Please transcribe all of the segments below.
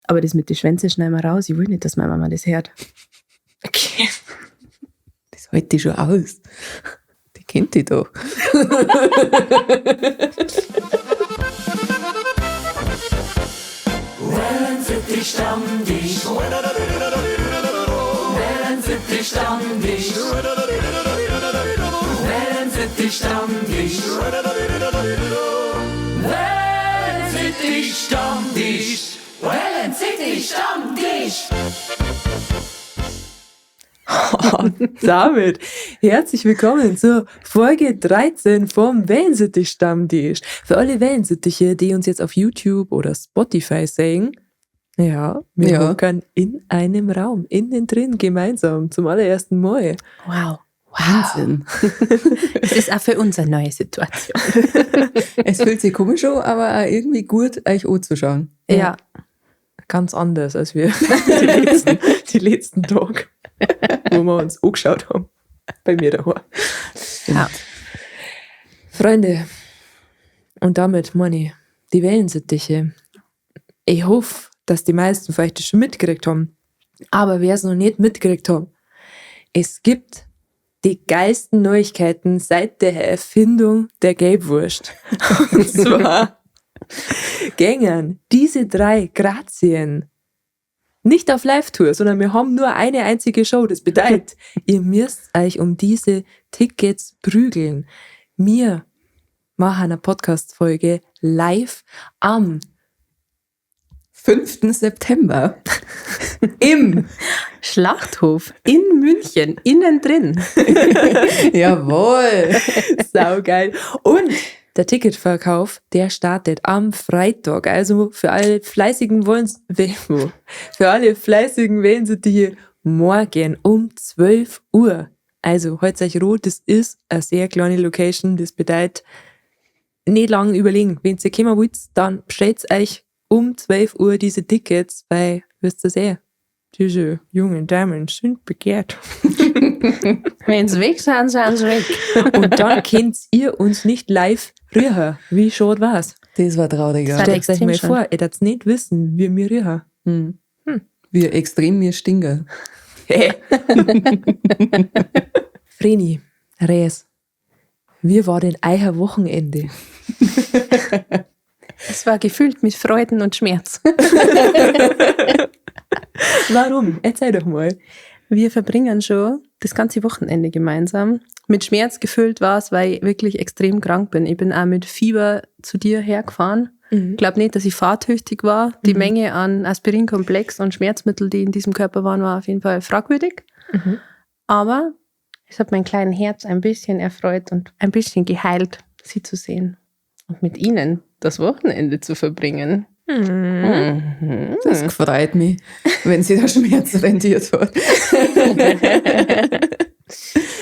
Aber das mit den Schwänzen schneiden wir raus. Ich will nicht, dass meine Mama das hört. Okay. Das hält die schon aus. Die kennt die doch. Wellensittich-Stammtisch. Wellensittich-Stammtisch. Wellensittich-Stammtisch. Wellensittich-Stammtisch. Wellensittich-Stammtisch. Damit herzlich willkommen zur Folge 13 vom Wellensittich-Stammtisch. Für alle Wellensittiche, die uns jetzt auf YouTube oder Spotify sehen, ja, wir hocken in einem Raum, innen drin, gemeinsam, zum allerersten Mal. Wow. Wahnsinn. Es ist auch für uns eine neue Situation. Es fühlt sich komisch an, aber auch irgendwie gut, euch anzuschauen. Ja. Ganz anders als wir die letzten Tage, wo wir uns angeschaut haben. Bei mir daheim. Ja. Freunde, und damit meine ich, die Wellensittiche. Ich hoffe, dass die meisten vielleicht das schon mitgekriegt haben. Aber wer es noch nicht mitgekriegt hat, es gibt die geilsten Neuigkeiten seit der Erfindung der Gelbwurst. Und zwar gängen diese 3 Grazien nicht auf Live-Tour, sondern wir haben nur eine einzige Show. Das bedeutet, ihr müsst euch um diese Tickets prügeln. Wir machen eine Podcast-Folge live am 5. September im Schlachthof in München, innen drin. Jawohl! Saugeil. Und der Ticketverkauf, der startet am Freitag. Also für alle fleißigen Wellensittiche morgen um 12 Uhr. Also heute euch rot, das ist eine sehr kleine Location. Das bedeutet, nicht lange überlegen. Wenn ihr kommen wollt, dann bestellt euch um 12 Uhr diese Tickets, weil, wisst ihr sehr, diese jungen Damen sind begehrt. Wenn sie weg sind, sind sie weg. Und dann könnt ihr uns nicht live rühren. Wie schade war's? Das war traurig. Das war Stellt euch extrem mal schön. vor, ihr dürft nicht wissen, wie wir rühren. Wie extrem mir stinken. Vreni, Res, wie war denn euer Wochenende? Es war gefüllt mit Freuden und Schmerz. Warum? Erzähl doch mal. Wir verbringen schon das ganze Wochenende gemeinsam. Mit Schmerz gefüllt war es, weil ich wirklich extrem krank bin. Ich bin auch mit Fieber zu dir hergefahren. Ich glaube nicht, dass ich fahrtüchtig war. Die Menge an Aspirinkomplex und Schmerzmittel, die in diesem Körper waren, war auf jeden Fall fragwürdig. Aber es hat mein kleines Herz ein bisschen erfreut und ein bisschen geheilt, sie zu sehen. Und mit ihnen das Wochenende zu verbringen. Das freut mich, wenn sie der Schmerz rentiert hat.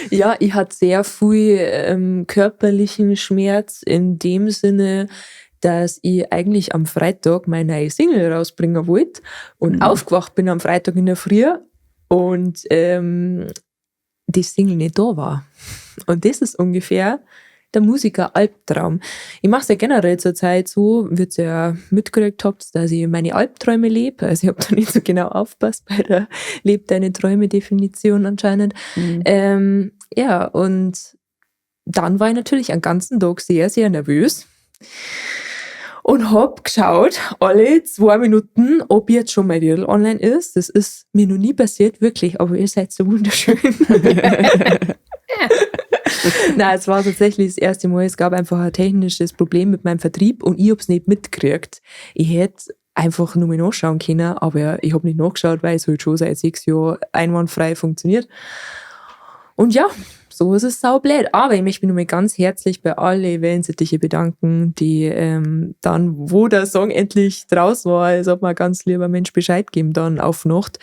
Ja, ich hatte sehr viel körperlichen Schmerz in dem Sinne, dass ich eigentlich am Freitag meine neue Single rausbringen wollte und aufgewacht bin am Freitag in der Früh und die Single nicht da war. Und das ist ungefähr der Musiker-Albtraum. Ich mache es ja generell zur Zeit so, wie ihr ja mitgekriegt habt, dass ich meine Albträume lebe. Also ich habe da nicht so genau aufgepasst bei der Leb deine Träume-Definition anscheinend. Ja, und dann war ich natürlich einen ganzen Tag sehr, sehr nervös und hab geschaut, alle 2 Minuten, ob jetzt schon mein Reel online ist. Das ist mir noch nie passiert, wirklich, aber ihr seid so wunderschön. Nein, es war tatsächlich das erste Mal. Es gab einfach ein technisches Problem mit meinem Vertrieb und ich hab's nicht mitgekriegt. Ich hätte einfach nur mal nachschauen können, aber ich habe nicht nachgeschaut, weil es halt schon seit 6 Jahren einwandfrei funktioniert. Und ja, so ist es saublöd. Aber ich möchte mich nochmal ganz herzlich bei allen Wellensittiche bedanken, die dann, wo der Song endlich draus war, es hat mir ein ganz lieber Mensch Bescheid gegeben, dann auf Nacht,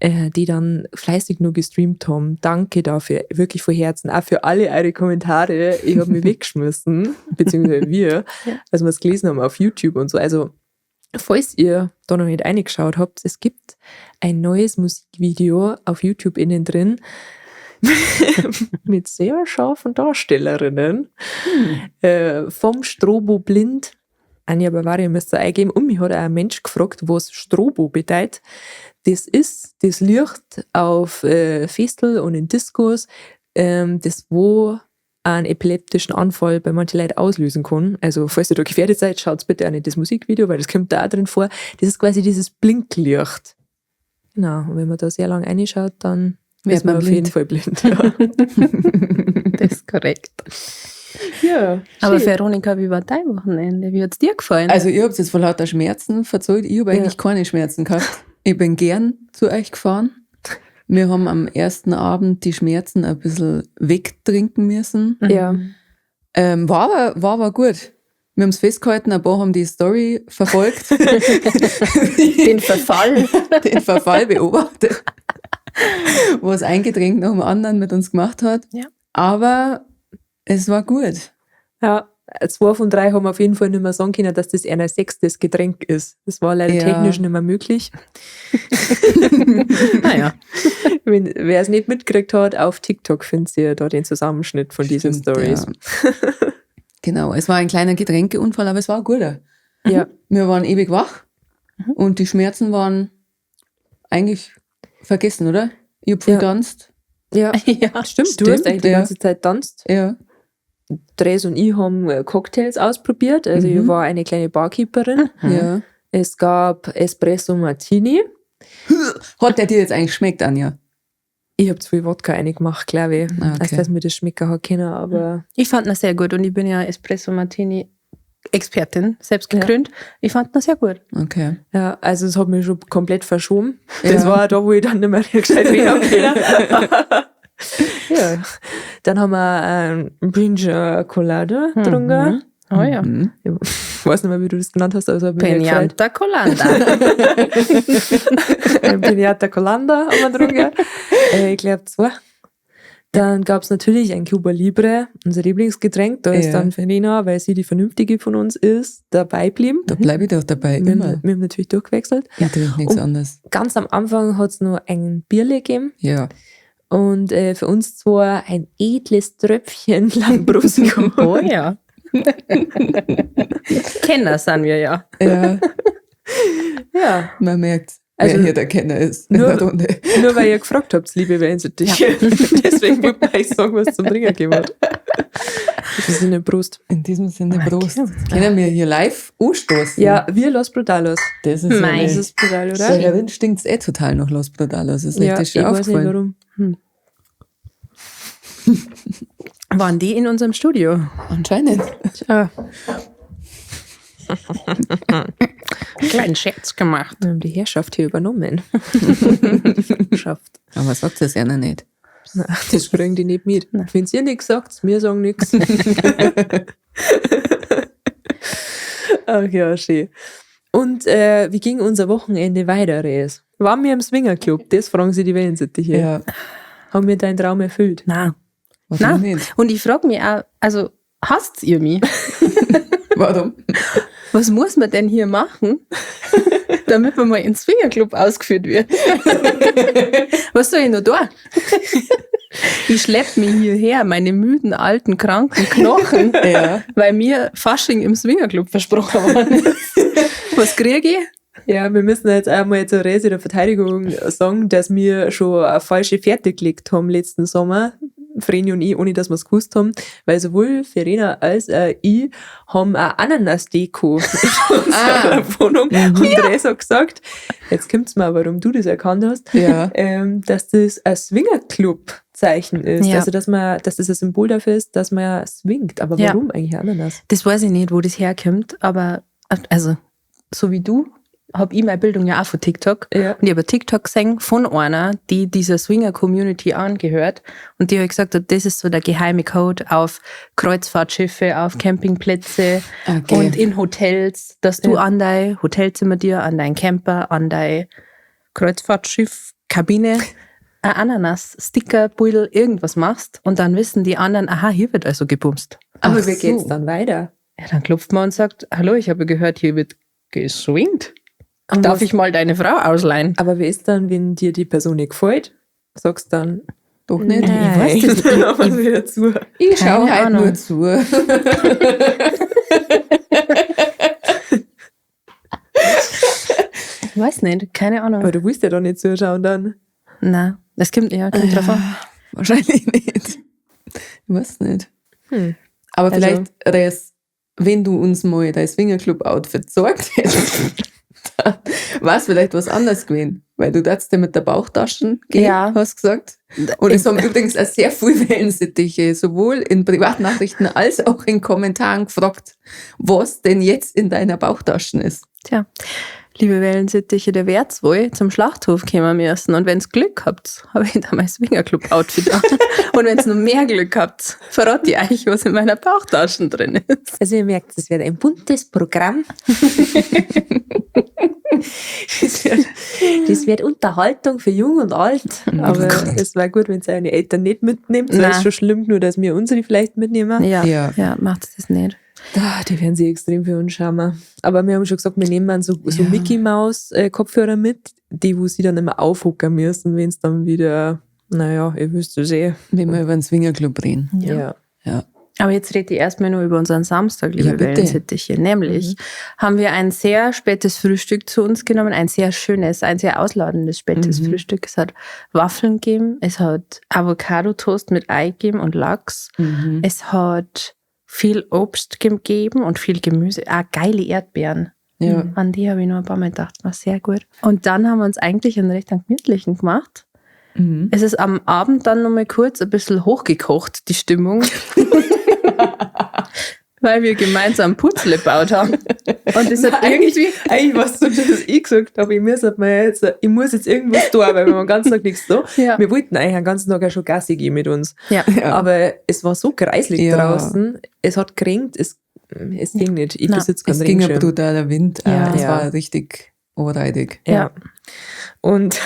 die dann fleißig nur gestreamt haben. Danke dafür, wirklich von Herzen. Auch für alle eure Kommentare. Ich habe mich weggeschmissen, beziehungsweise wir, als wir es gelesen haben auf YouTube und so. Also, falls ihr da noch nicht reingeschaut habt, es gibt ein neues Musikvideo auf YouTube innen drin mit sehr scharfen Darstellerinnen vom Strobo Blind Anja Bavaria müsst ihr eingeben. Und mich hat auch ein Mensch gefragt, was Strobo bedeutet. Das ist das Licht auf Festel und in Diskos, das wo einen epileptischen Anfall bei manchen Leuten auslösen kann. Also falls ihr da gefährdet seid, schaut bitte auch nicht das Musikvideo, weil das kommt da auch drin vor. Das ist quasi dieses Blinklicht. Genau, und wenn man da sehr lange reinschaut, dann wird man auf jeden Fall blind. Ja. Das ist korrekt. Ja, Aber schön. Veronika, wie war dein Wochenende? Wie hat es dir gefallen? Also ich habe jetzt vor lauter Schmerzen verzeiht. Ich habe eigentlich keine Schmerzen gehabt. Ich bin gern zu euch gefahren. Wir haben am ersten Abend die Schmerzen ein bisschen wegtrinken müssen. Ja. War aber gut. Wir haben es festgehalten, ein paar haben die Story verfolgt. Den Verfall. Den Verfall beobachtet. Was ein Getränk nach dem anderen mit uns gemacht hat. Ja. Aber es war gut. Ja, 2 von 3 haben auf jeden Fall nicht mehr sagen können, dass das ein 6. Getränk ist. Das war leider Ja. technisch nicht mehr möglich. Naja. Wer es nicht mitgekriegt hat, auf TikTok findet ihr da den Zusammenschnitt von diesen Stimmt, Stories. Ja. Genau, es war ein kleiner Getränkeunfall, aber es war ein guter. Ja. Wir waren ewig wach und die Schmerzen waren eigentlich vergessen, oder? Ich hab viel Ja. getanzt. Ja. Ja, Stimmt, du hast eigentlich die ja. ganze Zeit tanzt. Ja. Dres und ich haben Cocktails ausprobiert. Also ich war eine kleine Barkeeperin. Ja. Es gab Espresso Martini. Hat der dir jetzt eigentlich geschmeckt, Anja? Ich habe zu viel Wodka reingemacht, glaube ich. Okay. Als dass mir das schmecken hat können, aber ich fand das sehr gut und ich bin ja Espresso Martini Expertin, selbst gekrönt. Ich fand das sehr gut. Okay. ja, also es hat mich schon komplett verschoben. Ja. Das war da, wo ich dann nicht mehr gescheit reden können. Ja. Dann haben wir ein Pina Colada getrunken. Oh ja. Mhm. Ich weiß nicht mehr, wie du das genannt hast, also hab mich nicht gefreut. Penianta Colanda. Ein Piniata Colanda haben wir getrunken. Ich glaube 2. Dann gab es natürlich ein Cuba Libre, unser Lieblingsgetränk. Da ist Ja. dann Verena, weil sie die Vernünftige von uns ist, dabei geblieben. Da bleibe ich doch dabei, Wir immer. haben natürlich durchgewechselt. Ich trinke nichts Und- anderes. Ganz am Anfang hat es noch ein Bierle gegeben. Ja. Und für uns zwar ein edles Tröpfchen Lambrusco. Oh ja. Kenner sind wir ja. Ja, Ja, man merkt, Also wer hier der Kenner ist in nur- der Runde. nur weil ihr gefragt habt, liebe Wellensittich. Deswegen wollte ich euch sagen, was zum Trinken gegeben hat. Das ist eine Brust. In diesem Sinne, Oh, Prost. Können wir hier live anstoßen? Ja, wir Los Brutalos. Das ist Mei. Das ja ist brutal, Da oder? drin stinkt es total nach Los Brutalos. Das ist Ja, richtig ich schön weiß nicht aufgefallen. warum. Waren die in unserem Studio? Anscheinend. Tja. Kleinen Scherz gemacht. Wir haben die Herrschaft hier übernommen. Schafft. Aber sagt es ja noch nicht. Na, das kriegen die nicht mit. Wenn ihr nichts sagt, wir sagen nichts. Ach ja, schön. Und wie ging unser Wochenende weiter, Rees? Waren wir im Swingerclub? Das fragen sie die Wellensittiche. Ja. Haben wir deinen Traum erfüllt? Nein. Warum Nein. nicht? Und ich frage mich auch, also hasst ihr mich? Warum? Was muss man denn hier machen, damit man mal ins Swingerclub ausgeführt wird? Was soll ich noch da? Ich schleppe mich hierher, meine müden, alten, kranken Knochen, Ja. weil mir Fasching im Swingerclub versprochen worden ist. Was kriege ich? Ja, wir müssen jetzt einmal zur Rese der Verteidigung sagen, dass wir schon eine falsche Fährte gelegt haben letzten Sommer. Vreni und ich, ohne dass wir es gewusst haben, weil sowohl Verena als ich haben eine Ananas-Deko in unserer Wohnung. Und Rese hat gesagt, jetzt kommt's mal, warum du das erkannt hast, Ja. dass das ein Swingerclub-Zeichen ist. Ja. Also, dass das ein Symbol dafür ist, dass man swingt. Aber Ja. warum eigentlich Ananas? Das weiß ich nicht, wo das herkommt, aber also so wie du, habe ich meine Bildung ja auch von TikTok. Ja. Und ich habe TikTok gesehen von einer, die dieser Swinger-Community angehört. Und die hat gesagt, das ist so der geheime Code auf Kreuzfahrtschiffe, auf Campingplätze Okay. und in Hotels, dass du Ja. an dein Hotelzimmer dir, an dein Camper, an dein Kreuzfahrtschiff, Kabine, ein Ananas-Sticker, Beutel, irgendwas machst. Und dann wissen die anderen, aha, hier wird also gebumst. Aber Ach wie geht's so. dann weiter? Ja, dann klopft man und sagt, hallo, ich habe gehört, hier wird geswingt. Und Darf was- ich mal deine Frau ausleihen? Aber wie ist dann, wenn dir die Person nicht gefällt? Sagst dann, Doch nicht. Nein. Ich weiß das dann machen wir wieder zu. Ich schaue Keine halt Ahnung. nur zu. Ich weiß nicht, keine Ahnung. Aber du willst ja doch nicht zuschauen dann. Nein, das kommt drauf an. Wahrscheinlich nicht. Ich weiß nicht. Aber Also- vielleicht, Res, wenn du uns mal dein Swingerclub-Outfit gezeigt hättest, dann war es vielleicht was anderes gewesen. Weil du darfst ja mit der Bauchtaschen gehen, Ja. hast du gesagt. Und es haben übrigens auch sehr viele Wellensittiche, sowohl in Privatnachrichten als auch in Kommentaren gefragt, was denn jetzt in deiner Bauchtaschen ist. Tja, liebe Wellensittiche, der wär's wohl zum Schlachthof kommen müssen. Und wenn's Glück habt, habe ich da mein Swingerclub-Outfit an. Und wenn's noch mehr Glück habt, verrate ich euch, was in meiner Bauchtaschen drin ist. Also ihr merkt, es wird ein buntes Programm. Das wird Unterhaltung für Jung und Alt. Aber es wäre gut, wenn ihr eure Eltern nicht mitnimmt. Es Nein. ist schon schlimm, nur dass wir unsere vielleicht mitnehmen. Ja, Ja. ja, macht das nicht. Die werden sich extrem für uns schauen. Aber wir haben schon gesagt, wir nehmen dann so Mickey Maus Kopfhörer mit, die wo sie dann immer aufhocken müssen, wenn es dann wieder, naja, ihr wisst es eh. Wenn wir über den Swingerclub reden. Ja. Ja. Aber jetzt rede ich erstmal nur über unseren Samstag, liebe Ja, bitte. Wellensittiche. Nämlich haben wir ein sehr spätes Frühstück zu uns genommen, ein sehr schönes, ein sehr ausladendes spätes Frühstück. Es hat Waffeln gegeben, es hat Avocado-Toast mit Ei gegeben und Lachs. Es hat viel Obst gegeben und viel Gemüse. Geile Erdbeeren. Ja. An die habe ich noch ein paar Mal gedacht, war sehr gut. Und dann haben wir uns eigentlich einen recht gemütlichen gemacht. Es ist am Abend dann noch mal kurz ein bisschen hochgekocht, die Stimmung. Weil wir gemeinsam Putzle gebaut haben. Und das hat irgendwie... Eigentlich was so, dass ich gesagt habe, ich muss jetzt irgendwas tun, weil wir haben den ganzen Tag nichts da. Ja. Wir wollten eigentlich den ganzen Tag auch schon Gassi gehen mit uns. Ja. Aber es war so kreislig Ja. draußen, es hat gekränkt, es ging nicht. Ich Nein. besitze Es keinen ging ein Regenschirm. brutaler Wind. Ja. Es Ja. war richtig anreidig. Ja. Und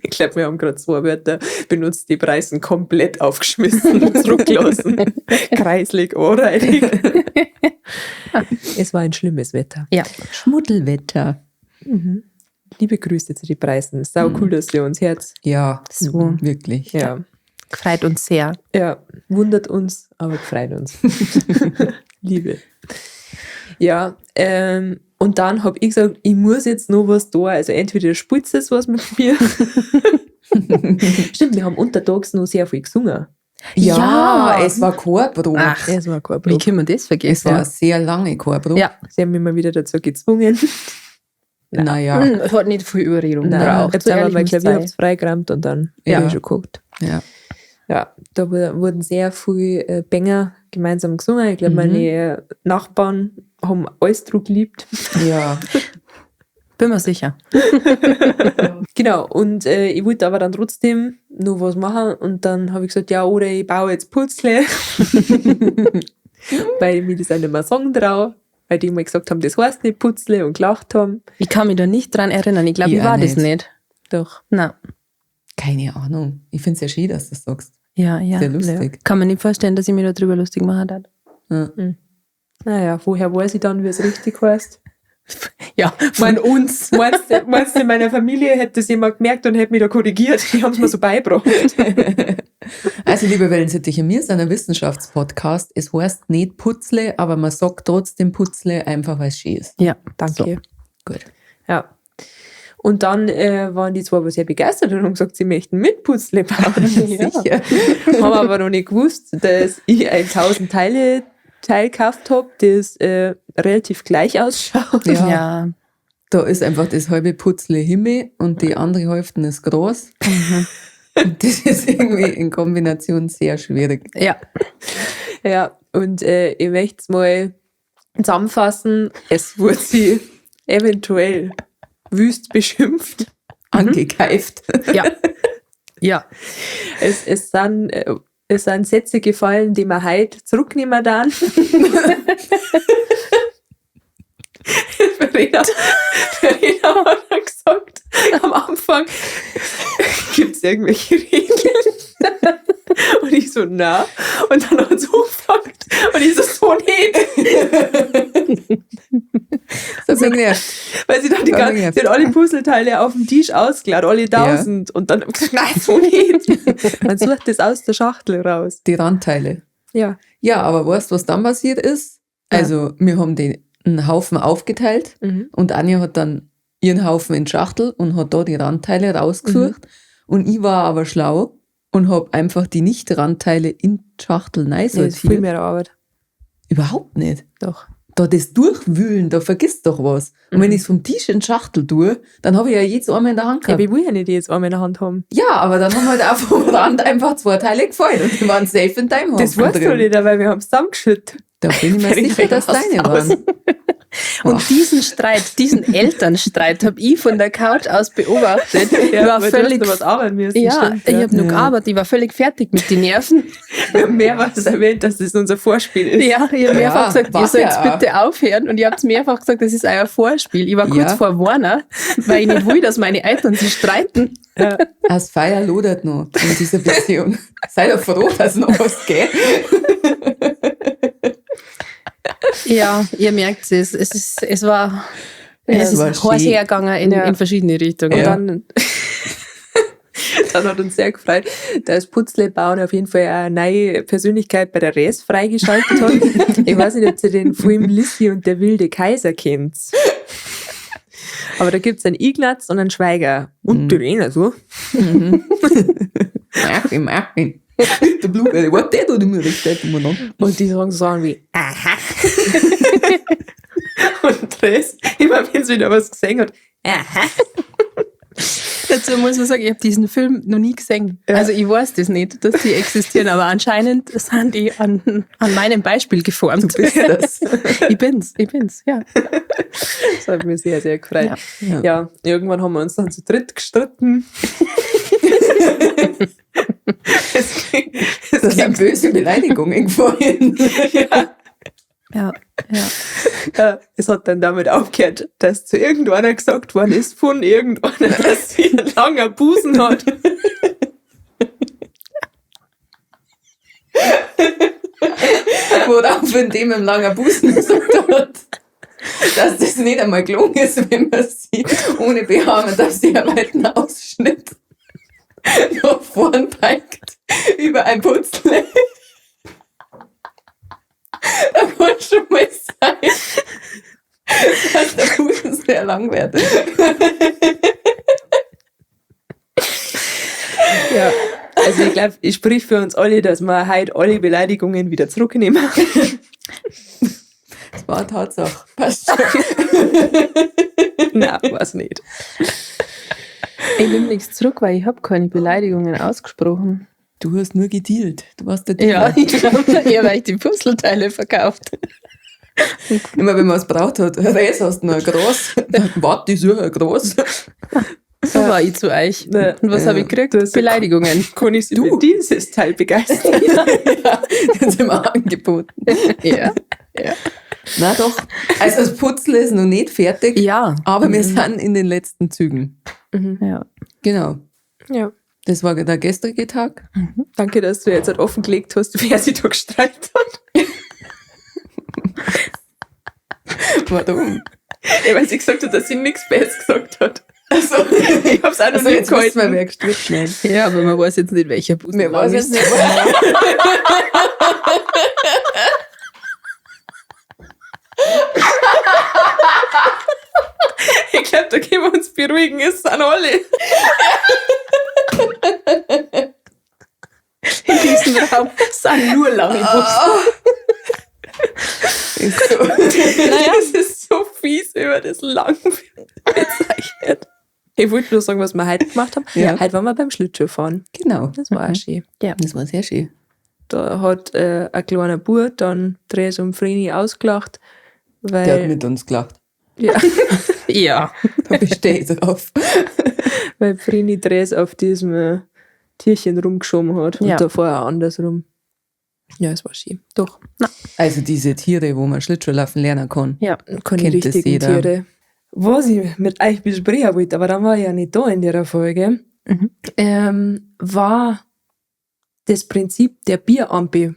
ich glaube, wir haben gerade 2 Wörter benutzt, die Preisen komplett aufgeschmissen und zurückgelassen. Kreislig, anreitig. Es war ein schlimmes Wetter. Ja. Schmuddelwetter. Liebe Grüße zu den Preisen. Sau cool, dass ihr uns Herz. Ja, So. wirklich. Ja. Freut uns sehr. Ja, wundert uns, aber gefreut uns. Liebe. Ja, und dann habe ich gesagt, ich muss jetzt noch was tun. Also entweder spitzt es was mit mir. Stimmt, wir haben untertags noch sehr viel gesungen. Ja, es war Chorprobe. Ach, Das war kein wie Problem. kann man das Es vergessen? war eine sehr lange Chorprobe. Ja. Sie haben mich mal wieder dazu gezwungen. Naja, Es hat nicht viel Überredung gebraucht. Jetzt So haben wir ehrlich mein muss ich Klavier sein. hab's freigeräumt und dann Ja. habe ich schon geguckt. ja. Ja, da wurden sehr viele Banger gemeinsam gesungen. Ich glaube, meine Nachbarn haben alles drauf geliebt. Ja. Bin mir sicher. Genau, und ich wollte aber dann trotzdem noch was machen und dann habe ich gesagt, ja, oder ich baue jetzt Putzle, weil ich mir das auch nicht mehr sagen traue, weil die mal gesagt haben, das heißt nicht Putzle und gelacht haben. Ich kann mich da nicht dran erinnern. Ich glaube, Ich ich war auch das nicht. nicht. Doch. Nein. Keine Ahnung. Ich finde es ja schön, dass du das sagst. Ja, ja. Sehr lustig. Kann man nicht vorstellen, dass ich mich darüber lustig machen hat. Ja. Naja, woher weiß ich dann, wie es richtig heißt? Ja, Von uns. Meinst du, in meiner Familie hätte das jemand gemerkt und hätte mich da korrigiert? Die haben es mir so beigebracht. Also, liebe Wellensittiche, wir sind ein Wissenschaftspodcast. Es heißt nicht Putzle, aber man sagt trotzdem Putzle, einfach weil es schön ist. Ja. Danke. Gut. Ja. Und dann waren die zwei aber sehr begeistert und haben gesagt, sie möchten mit Putzle bauen. Sicher. Haben aber noch nicht gewusst, dass ich ein 1000-Teile Teil gekauft habe, das relativ gleich ausschaut. Ja. Ja. Da ist einfach das halbe Putzle Himmel und die andere Hälfte ist groß. Und das ist irgendwie in Kombination sehr schwierig. Ja. Ja, und ich möchte es mal zusammenfassen. Es wurde sie eventuell wüst beschimpft. Angekeift. Ja. Ja. Es sind Sätze gefallen, die man heute zurücknehmen dann. Verena hat dann gesagt, am Anfang, gibt es irgendwelche Regeln? Und ich so, na. Und dann hat sie gefragt. Und ich so nicht. Das hat mich genervt. Weil sie dann sie hat alle Puzzleteile auf dem Tisch ausgeladen, alle 1000. Und dann hab ich gesagt, nein, so nicht. Man sucht das aus der Schachtel raus. Die Randteile. Ja. Ja, aber weißt du, was dann passiert ist? Ja. Also, wir haben die einen Haufen aufgeteilt und Anja hat dann ihren Haufen in Schachtel und hat da die Randteile rausgesucht. Und ich war aber schlau und habe einfach die Nicht-Randteile in die Schachtel Das ist sortiert. viel mehr Arbeit. Überhaupt nicht. Doch. Da das Durchwühlen, da vergisst doch was. Und wenn ich es vom Tisch in die Schachtel tue, dann habe ich ja jedes einmal in der Hand Ja, gehabt. ich will ja nicht jetzt einmal in der Hand haben. Ja, aber dann haben halt auch vom Rand einfach 2 Teile gefallen und die waren safe in deinem Das Haufen weißt du nicht, weil wir haben es zusammengeschüttet. Da bin ich mir sicher, dass deine waren. Und diesen Streit, diesen Elternstreit habe ich von der Couch aus beobachtet. Ich war völlig, was arbeiten müssen. ja, stimmt, ich habe nur gearbeitet, ich war völlig fertig mit den Nerven. Wir haben mehrmals erwähnt, dass das unser Vorspiel ist. Ja, ich habe mehrfach gesagt, ihr war's sollt ja auch. bitte aufhören. Und ihr habt mehrfach gesagt, das ist euer Vorspiel. Ich war kurz Ja. vor Warner, weil ich nicht will, dass meine Eltern sich streiten. Das Feuer lodert noch in dieser Beziehung. Sei doch froh, dass noch was geht. Ja, ihr merkt es. Es war Es war heiß schön. hergegangen in verschiedene Richtungen. Und Ja. dann, dann hat uns sehr gefreut, dass Putzle bauen auf jeden Fall eine neue Persönlichkeit bei der Res freigeschaltet hat. Ich weiß nicht, ob ihr den Film Lissi und der wilde Kaiser kennt. Aber da gibt es einen Ignaz und einen Schweiger. Und die reden so. Martin. Der Blume, was der da immer richtig umeinander? Und die sagen so wie aha. Und Res, immer wenn sie wieder was gesehen hat, aha. Dazu muss man sagen, ich habe diesen Film noch nie gesehen. Ja. Also ich weiß das nicht, dass die existieren, aber anscheinend sind die an meinem Beispiel geformt. Du bist das. Ich bin's, ja. Das hat mich sehr, sehr gefreut. Ja. Ja, irgendwann haben wir uns dann zu dritt gestritten. Das sind böse Beleidigungen gefallen. Ja. Es hat dann damit aufgehört, dass zu irgendeiner gesagt worden ist von irgendeiner, dass sie einen langen Busen hat. Worauf in dem im langen Busen gesagt hat, dass das nicht einmal gelungen ist, wenn man sie ohne BH, man darf sie ja weiten Ausschnitt nach vorn beugt über ein Putzle. Da kann schon mal sein, dass der Busen sehr lang wird. Ja, also ich glaube, ich sprich für uns alle, dass wir heute alle Beleidigungen wieder zurücknehmen. Das war eine Tatsache. Passt schon. Nein, weiß nicht. Ich nehme nichts zurück, weil ich habe keine Beleidigungen ausgesprochen. Du hast nur gedealt. Du warst der Ja, Dealer. eher weil ich die Puzzleteile verkauft. Immer wenn man es braucht hat, Reis hast du noch ein Gras. Warte, ich suche ein Gras. So war ich zu euch. Ja. Und was habe ich gekriegt? Du hast- Beleidigungen. Kann ich sie für dieses Teil begeistern? Ja, das haben wir angeboten. Ja. Na doch. Also das Putzle ist noch nicht fertig, Ja. aber wir sind in den letzten Zügen. Ja. Genau. Ja. Das war der gestrige Tag. Danke, dass du jetzt halt offengelegt hast, wer sich da gestreitet hat. Warum? Ja, weil sie gesagt hat, dass sie nichts Besseres gesagt hat. Also, Ich hab's auch noch also nicht jetzt wissen wir, gehalten. wer gestritten hat. Ja, aber man weiß jetzt nicht, welcher Busen Wir lang weiß jetzt ist. nicht. Ich glaube, da können wir uns beruhigen, es sind alle. In diesem Raum sind nur lange Busen. Ist so. Naja, es ist so fies über das lang bezeichnet. Ich wollte nur sagen, was wir heute gemacht haben. Ja. Heute waren wir beim Schlittschuhfahren. Genau. Das war auch schön. Das war sehr schön. Da hat ein kleiner Bub dann Dres und Vreni ausgelacht, weil... Der hat mit uns gelacht. ja, Ja. Da bestehe ich drauf. weil Vreni Dres auf diesem Tierchen rumgeschoben hat Ja. und davor auch andersrum. Ja, es war schön. Doch, Also diese Tiere, wo man Schlittschuhlaufen lernen kann. Ja. keine Kennt das richtigen jeder. Tiere. Was ich mit euch besprechen wollte, aber dann war ich ja nicht da in der Folge, war das Prinzip der Bierampe.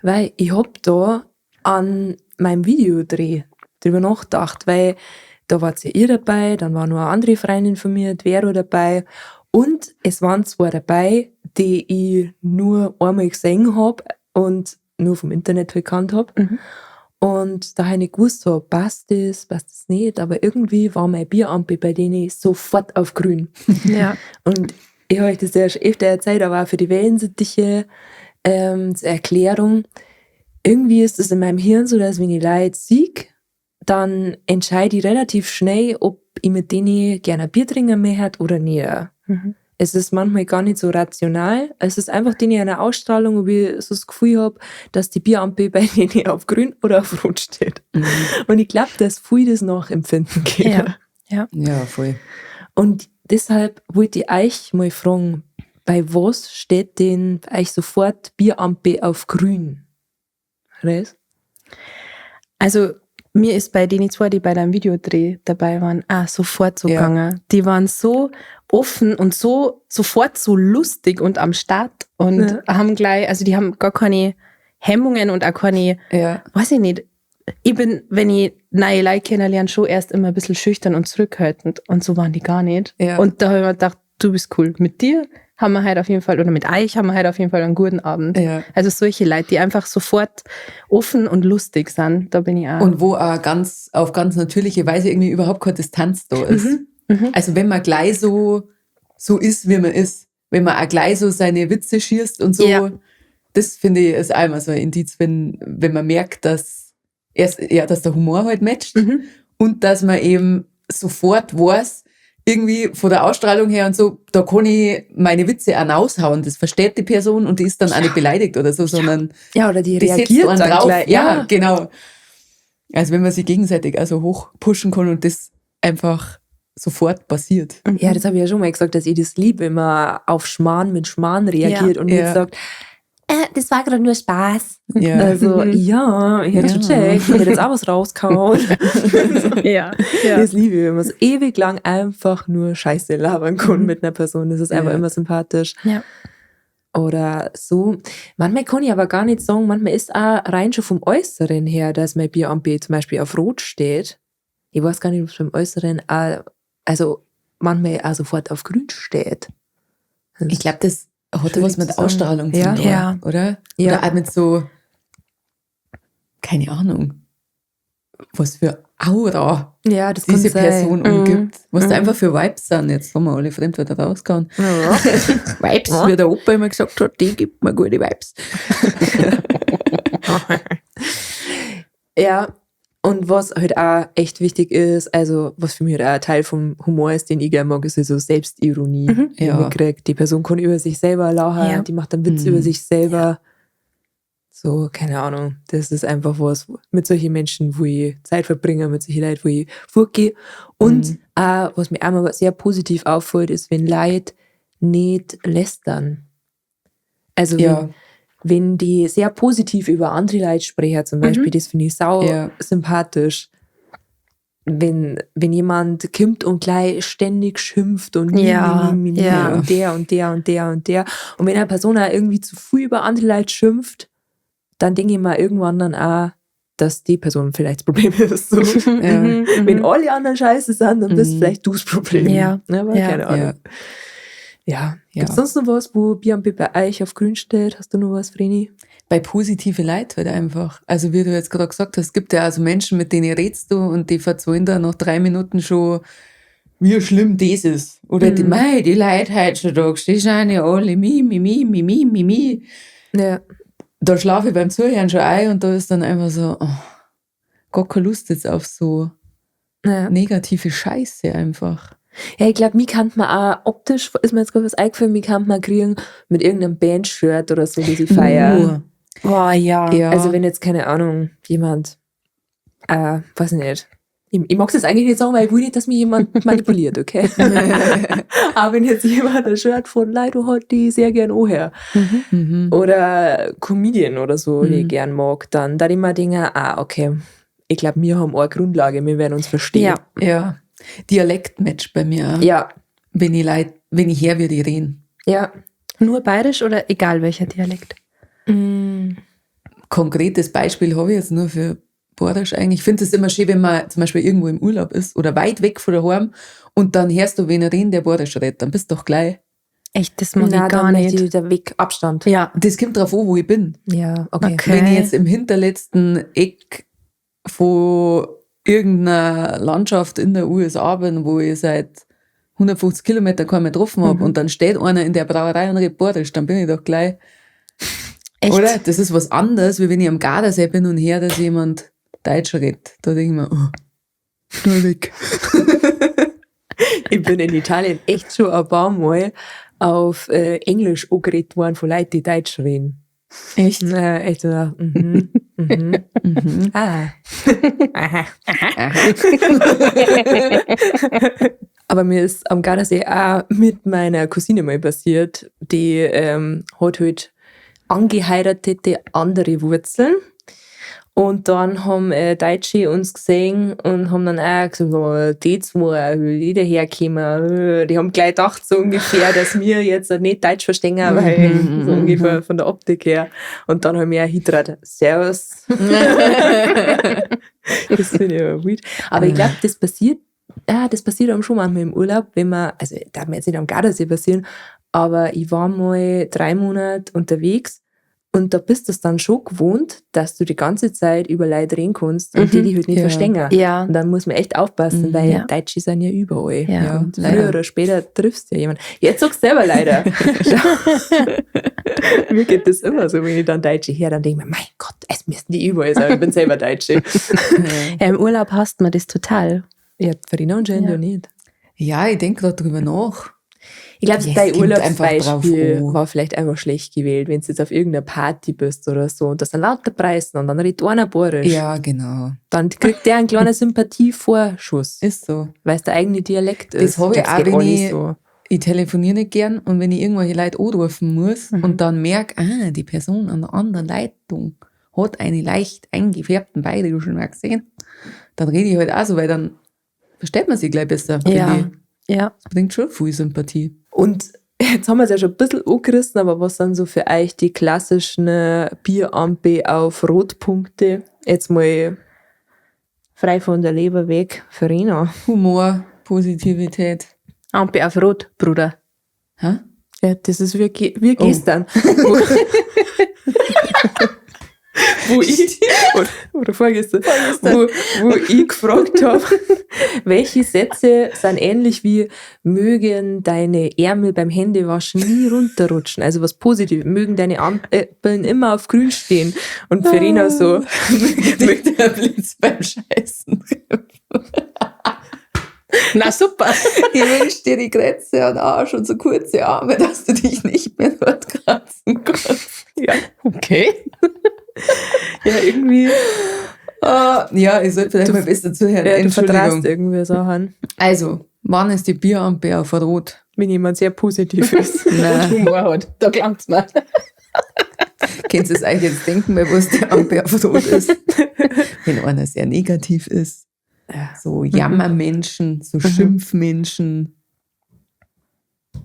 Weil ich hab da an meinem Videodreh drüber nachgedacht, weil da war ja ihr dabei, dann war noch eine andere Freundin von mir, die Vero, dabei und es waren zwei dabei, die ich nur einmal gesehen habe und nur vom Internet gekannt habe. Und da habe ich nicht gewusst, so, passt das nicht, aber irgendwie war mein Bierampel bei denen sofort auf grün. Ja. Und ich habe euch das ja schon öfter erzählt, aber auch für die Wellensittiche zur Erklärung. Irgendwie ist es in meinem Hirn so, dass wenn ich Leute sehe, dann entscheide ich relativ schnell, ob ich mit denen gerne ein Bier trinken möchte oder nicht. Mhm. Es ist manchmal gar nicht so rational. Es ist einfach denen eine Ausstrahlung, wo ich so das Gefühl habe, dass die Bierampel bei denen auf grün oder auf rot steht. Und ich glaube, dass viel das nachempfinden geht. Ja. Ja, voll. Und deshalb wollte ich euch mal fragen, bei was steht denn bei euch sofort Bierampel auf grün? Reis? Also, mir ist bei denen zwei, die bei deinem Videodreh dabei waren, sofort so gegangen. Die waren so offen und sofort so lustig und am Start und haben gleich, also die haben gar keine Hemmungen und auch keine, weiß ich nicht. Ich bin, wenn ich neue Leute kennenlerne, schon erst immer ein bisschen schüchtern und zurückhaltend und so waren die gar nicht. Ja. Und da habe ich mir gedacht, du bist cool. Mit dir haben wir heute auf jeden Fall, oder mit euch haben wir heute auf jeden Fall einen guten Abend. Ja. Also solche Leute, die einfach sofort offen und lustig sind, da bin ich auch. Und wo auch auf ganz natürliche Weise irgendwie überhaupt keine Distanz da ist. Also wenn man gleich so ist, wie man ist, wenn man auch gleich so seine Witze schießt und so, das finde ich ist einmal so ein Indiz, wenn man merkt, dass der Humor halt matcht und dass man eben sofort weiß, irgendwie von der Ausstrahlung her und so, da kann ich meine Witze auch raushauen. Das versteht die Person und die ist dann auch nicht beleidigt oder so, sondern oder die setzt reagiert einen dann drauf. gleich. Ja, genau. Also wenn man sich gegenseitig also hoch pushen kann und das einfach sofort passiert. Ja, das habe ich ja schon mal gesagt, dass ich das liebe, wenn man auf Schmarrn mit Schmarrn reagiert und nicht sagt, das war gerade nur Spaß. Ja. Also, ich hätte schon checkt, ich hätte jetzt auch was rausgehauen. Ja. Das liebe ich, wenn man so ewig lang einfach nur Scheiße labern kann mit einer Person. Das ist einfach immer sympathisch. Ja. Oder so. Manchmal kann ich aber gar nicht sagen, manchmal ist auch rein schon vom Äußeren her, dass mein Bierampel zum Beispiel auf Rot steht. Ich weiß gar nicht, ob es beim Äußeren auch, also manchmal auch sofort auf Grün steht. Ich glaube, das hat Schwierig was mit zu sagen. Ausstrahlung zu Ja. tun, Ja. oder? Ja. Oder auch mit so, keine Ahnung, was für Aura Ja, das kann diese sein. Person umgibt. Was da einfach für Vibes sind. Jetzt haben wir alle Fremdwörter rausgehauen. Ja. Vibes, wie der Opa immer gesagt hat, die gibt mir gute Vibes. Ja, und was halt auch echt wichtig ist, also was für mich halt auch ein Teil vom Humor ist, den ich gerne mag, ist so Selbstironie. Die Ja. man kriegt. Die Person kann über sich selber lachen, Ja. die macht einen Witz über sich selber. So, keine Ahnung. Das ist einfach was mit solchen Menschen, wo ich Zeit verbringe, mit solchen Leuten, wo ich vorgehe. Und auch, was mir einmal sehr positiv auffällt, ist, wenn Leute nicht lästern. Also Ja. wenn die sehr positiv über andere Leute sprechen, zum Beispiel, das finde ich sau Ja. sympathisch. Wenn jemand kommt und gleich ständig schimpft und Ja, und der und der und der und der. Und wenn eine Person auch irgendwie zu viel über andere Leute schimpft, dann denke ich mal irgendwann dann auch, dass die Person vielleicht das Problem ist. So. Wenn alle anderen scheiße sind, dann bist vielleicht du das Problem. Ja. Aber Ja. keine Ahnung. Ja. Gibt es sonst noch was, wo Bierampel bei euch auf grün steht? Hast du noch was, Vreni? Bei positive Leute halt einfach. Also wie du jetzt gerade gesagt hast, es gibt ja also Menschen, mit denen redest du und die verzeihen da nach 3 Minuten schon, wie schlimm das ist. Oder die Leute heutzutage, die sind ja alle mi. Ja. Da schlafe ich beim Zuhören schon ein und da ist dann einfach so, gar keine Lust jetzt auf so Ja. negative Scheiße einfach. Ja, ich glaube, mich kann man auch optisch, ist mir jetzt gerade was eingefallen, mich kann man kriegen mit irgendeinem Band-Shirt oder so, das ich feiere. Boah, ja. Ja. Also wenn jetzt, keine Ahnung, jemand, weiß ich nicht, ich mag das eigentlich nicht sagen, weil ich will nicht, dass mich jemand manipuliert, okay? Aber wenn jetzt jemand ein Shirt von Leute hat, die ich sehr gern anhöre, oder Comedian oder so, die ich gern mag, dann da ich mir denke, okay, ich glaube, wir haben eine Grundlage, wir werden uns verstehen. Ja. Dialektmatch bei mir. Ja, Wenn ich her, wie die reden. ja. Nur bayerisch oder egal welcher Dialekt? Konkretes Beispiel habe ich jetzt nur für Bayerisch eigentlich. Ich finde es immer schön, wenn man zum Beispiel irgendwo im Urlaub ist oder weit weg von daheim und dann hörst du wen reden, der Bayerisch redet. Dann bist du doch gleich. Echt, das mag Na, ich gar dann möchte nicht. ich der Weg Abstand. Ja. Das kommt drauf an, wo ich bin. Ja, okay. Okay. Wenn ich jetzt im hinterletzten Eck von irgendeiner Landschaft in der USA bin, wo ich seit 150 Kilometer keinen mehr getroffen habe und dann steht einer in der Brauerei und redet Borisch, dann bin ich doch gleich. Echt? Oder? Das ist was anderes, wie wenn ich am Gardasee bin und her, dass jemand Deutsch redet. Da denke ich mir, oh, schnell weg. Ich bin in Italien echt schon ein paar Mal auf Englisch angeredet worden von Leuten, die Deutsch reden. Echt? Ja, echt so. Ah. Aha. Aber mir ist am Gardasee auch mit meiner Cousine mal passiert, die hat halt angeheiratete andere Wurzeln. Und dann haben Deutsche uns gesehen und haben dann auch gesagt, oh, die zwei, die daherkommen, die haben gleich gedacht, so ungefähr, dass wir jetzt nicht Deutsch verstehen, weil so ungefähr von der Optik her. Und dann haben wir auch hinterher Servus. Das finde ich ja weird. Aber ich glaube, das passiert einem schon manchmal im Urlaub, wenn man, also darf mir jetzt nicht am Gardasee passieren, aber ich war mal 3 Monate unterwegs. Und da bist du es dann schon gewohnt, dass du die ganze Zeit über Leute reden kannst und die halt nicht verstehen. Ja. Und dann muss man echt aufpassen, weil Deutsche sind ja überall. Ja, Und früher oder später triffst du ja jemanden. Jetzt sagst du selber leider. Mir geht das immer so, wenn ich dann Deutsche her, dann denke ich mir, mein Gott, es müssten die überall sein. Ich bin selber Deutsche. Ja, im Urlaub hasst man das total. Ja, Farina und Jen ja nicht. Ja, ich denke gerade drüber nach. Ich glaube, Ja, dein es kommt Urlaubsbeispiel einfach drauf an. war vielleicht einfach schlecht gewählt, wenn du jetzt auf irgendeiner Party bist oder so und das sind lauter Preisen und dann redet einer Borisch. Ja, genau. Dann kriegt der einen kleinen Sympathievorschuss, Ist so. weil es der eigene Dialekt Das ist. habe ich Das auch, geht wenn auch nicht ich- so. Ich telefoniere nicht gern und wenn ich irgendwelche Leute anrufen muss und dann merke, die Person an der anderen Leitung hat einen leicht eingefärbten bayerischen Akzent, dann rede ich halt auch so, weil dann versteht man sich gleich besser. finde Ja. ich. Ja. Das bringt schon viel Sympathie. Und jetzt haben wir es ja schon ein bisschen angerissen, aber was sind so für euch die klassischen Bierampe auf Rotpunkte? Jetzt mal frei von der Leber weg, Farina. Humor, Positivität. Ampe auf Rot, Bruder. Hä? Ja, das ist wie gestern. Wo ich, oder vorgestern, wo ich gefragt habe, welche Sätze sind ähnlich wie mögen deine Ärmel beim Händewaschen nie runterrutschen, also was Positives, mögen deine Ampeln immer auf grün stehen. Und Farina so, Möchte der Blitz beim Scheißen. Na super. Ich wünsche dir die Grätze und Arsch und so kurze Arme, dass du dich nicht mehr dort kratzen kannst. ja, Okay. ja irgendwie, Ja, ich sollte vielleicht mal besser zuhören. ja, du vertraust Entschuldigung. irgendwie Sachen, Also, wann ist die Bierampe auf Rot? wenn jemand sehr positiv ist. Nein. Humor hat. Da klangt's mir. Könnt ihr es euch jetzt denken, weil was die Ampe auf Rot ist? Wenn einer sehr negativ ist. So Jammermenschen, so Schimpfmenschen.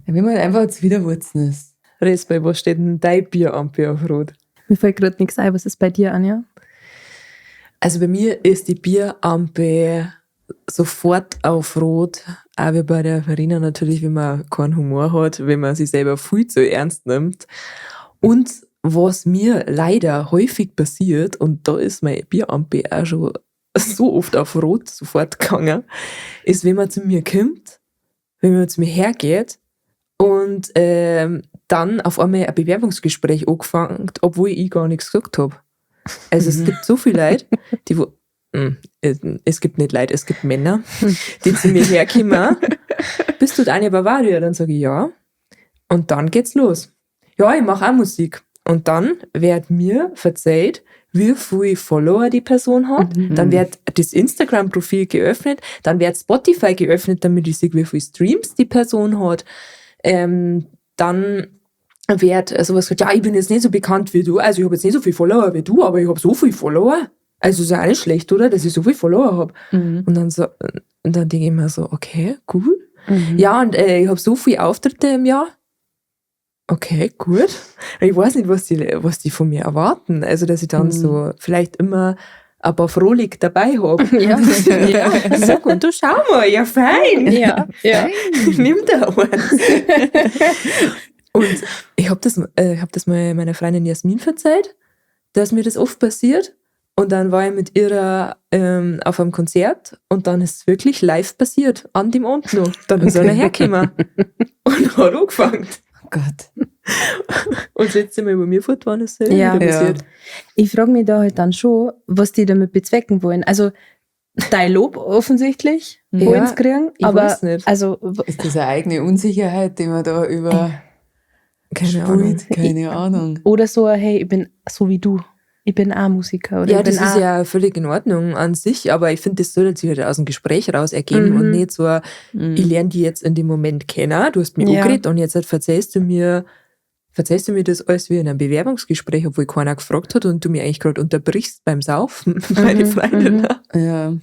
Ja, wenn man halt einfach zu Widerwurzen ist. Respe, was steht denn dein Bierampe auf Rot? Mir fällt gerade nichts ein. Was ist bei dir, Anja? Also bei mir ist die Bierampe sofort auf Rot, auch wie bei der Farina natürlich, wenn man keinen Humor hat, wenn man sich selber viel zu ernst nimmt. Und was mir leider häufig passiert, und da ist meine Bierampe auch schon so oft auf Rot sofort gegangen, ist, wenn man zu mir kommt, wenn man zu mir hergeht und dann auf einmal ein Bewerbungsgespräch angefangen, obwohl ich gar nichts gesagt habe. Also es gibt so viele Leute, die es gibt nicht Leute, es gibt Männer, die zu mir herkommen. Bist du Anja Bavaria? Dann sage ich ja. Und dann geht's los. Ja, ich mache auch Musik. Und dann wird mir verzeiht, wie viele Follower die Person hat. Dann wird das Instagram-Profil geöffnet. Dann wird Spotify geöffnet, damit ich sehe, wie viele Streams die Person hat. Dann wird sowas gesagt, ja, ich bin jetzt nicht so bekannt wie du, also ich habe jetzt nicht so viele Follower wie du, aber ich habe so viele Follower. Also ist ja auch nicht schlecht, oder? Dass ich so viele Follower habe. Und dann denke ich mir so, okay, cool. Ja, und ich habe so viele Auftritte im Jahr. Okay, gut. Ich weiß nicht, was die von mir erwarten. Also, dass ich dann so vielleicht immer ein paar Frohlich dabei habe. Ja. Ja. Sag, und du schau mal, ja fein. Ja. Nimm da eins. Und ich hab das mal meiner Freundin Jasmin verzeiht, dass mir das oft passiert. Und dann war ich mit ihr auf einem Konzert und dann ist es wirklich live passiert, an dem Abend noch. Dann ist einer hergekommen und hat angefangen. Oh Gott. Und das letzte Mal, wo wir fort waren, ist es Ja. wieder passiert. Ich frage mich da halt dann schon, was die damit bezwecken wollen. Also, dein Lob offensichtlich Ja, wollen sie kriegen, ich aber weiß nicht. also Ist das eine eigene Unsicherheit, die man da über Keine Ahnung. spielt? Keine Ahnung. oder so, hey, ich bin so wie du. Ich bin auch Musiker. Oder Ja, ich bin das ist auch, ja völlig in Ordnung an sich, aber ich finde, das soll sich halt aus dem Gespräch raus ergeben und nicht so, ich lerne die jetzt in dem Moment kennen, du hast mich Ja. angeredet und jetzt halt erzählst du mir das alles wie in einem Bewerbungsgespräch, obwohl keiner gefragt hat und du mir eigentlich gerade unterbrichst beim Saufen, meine Freundin. Ja.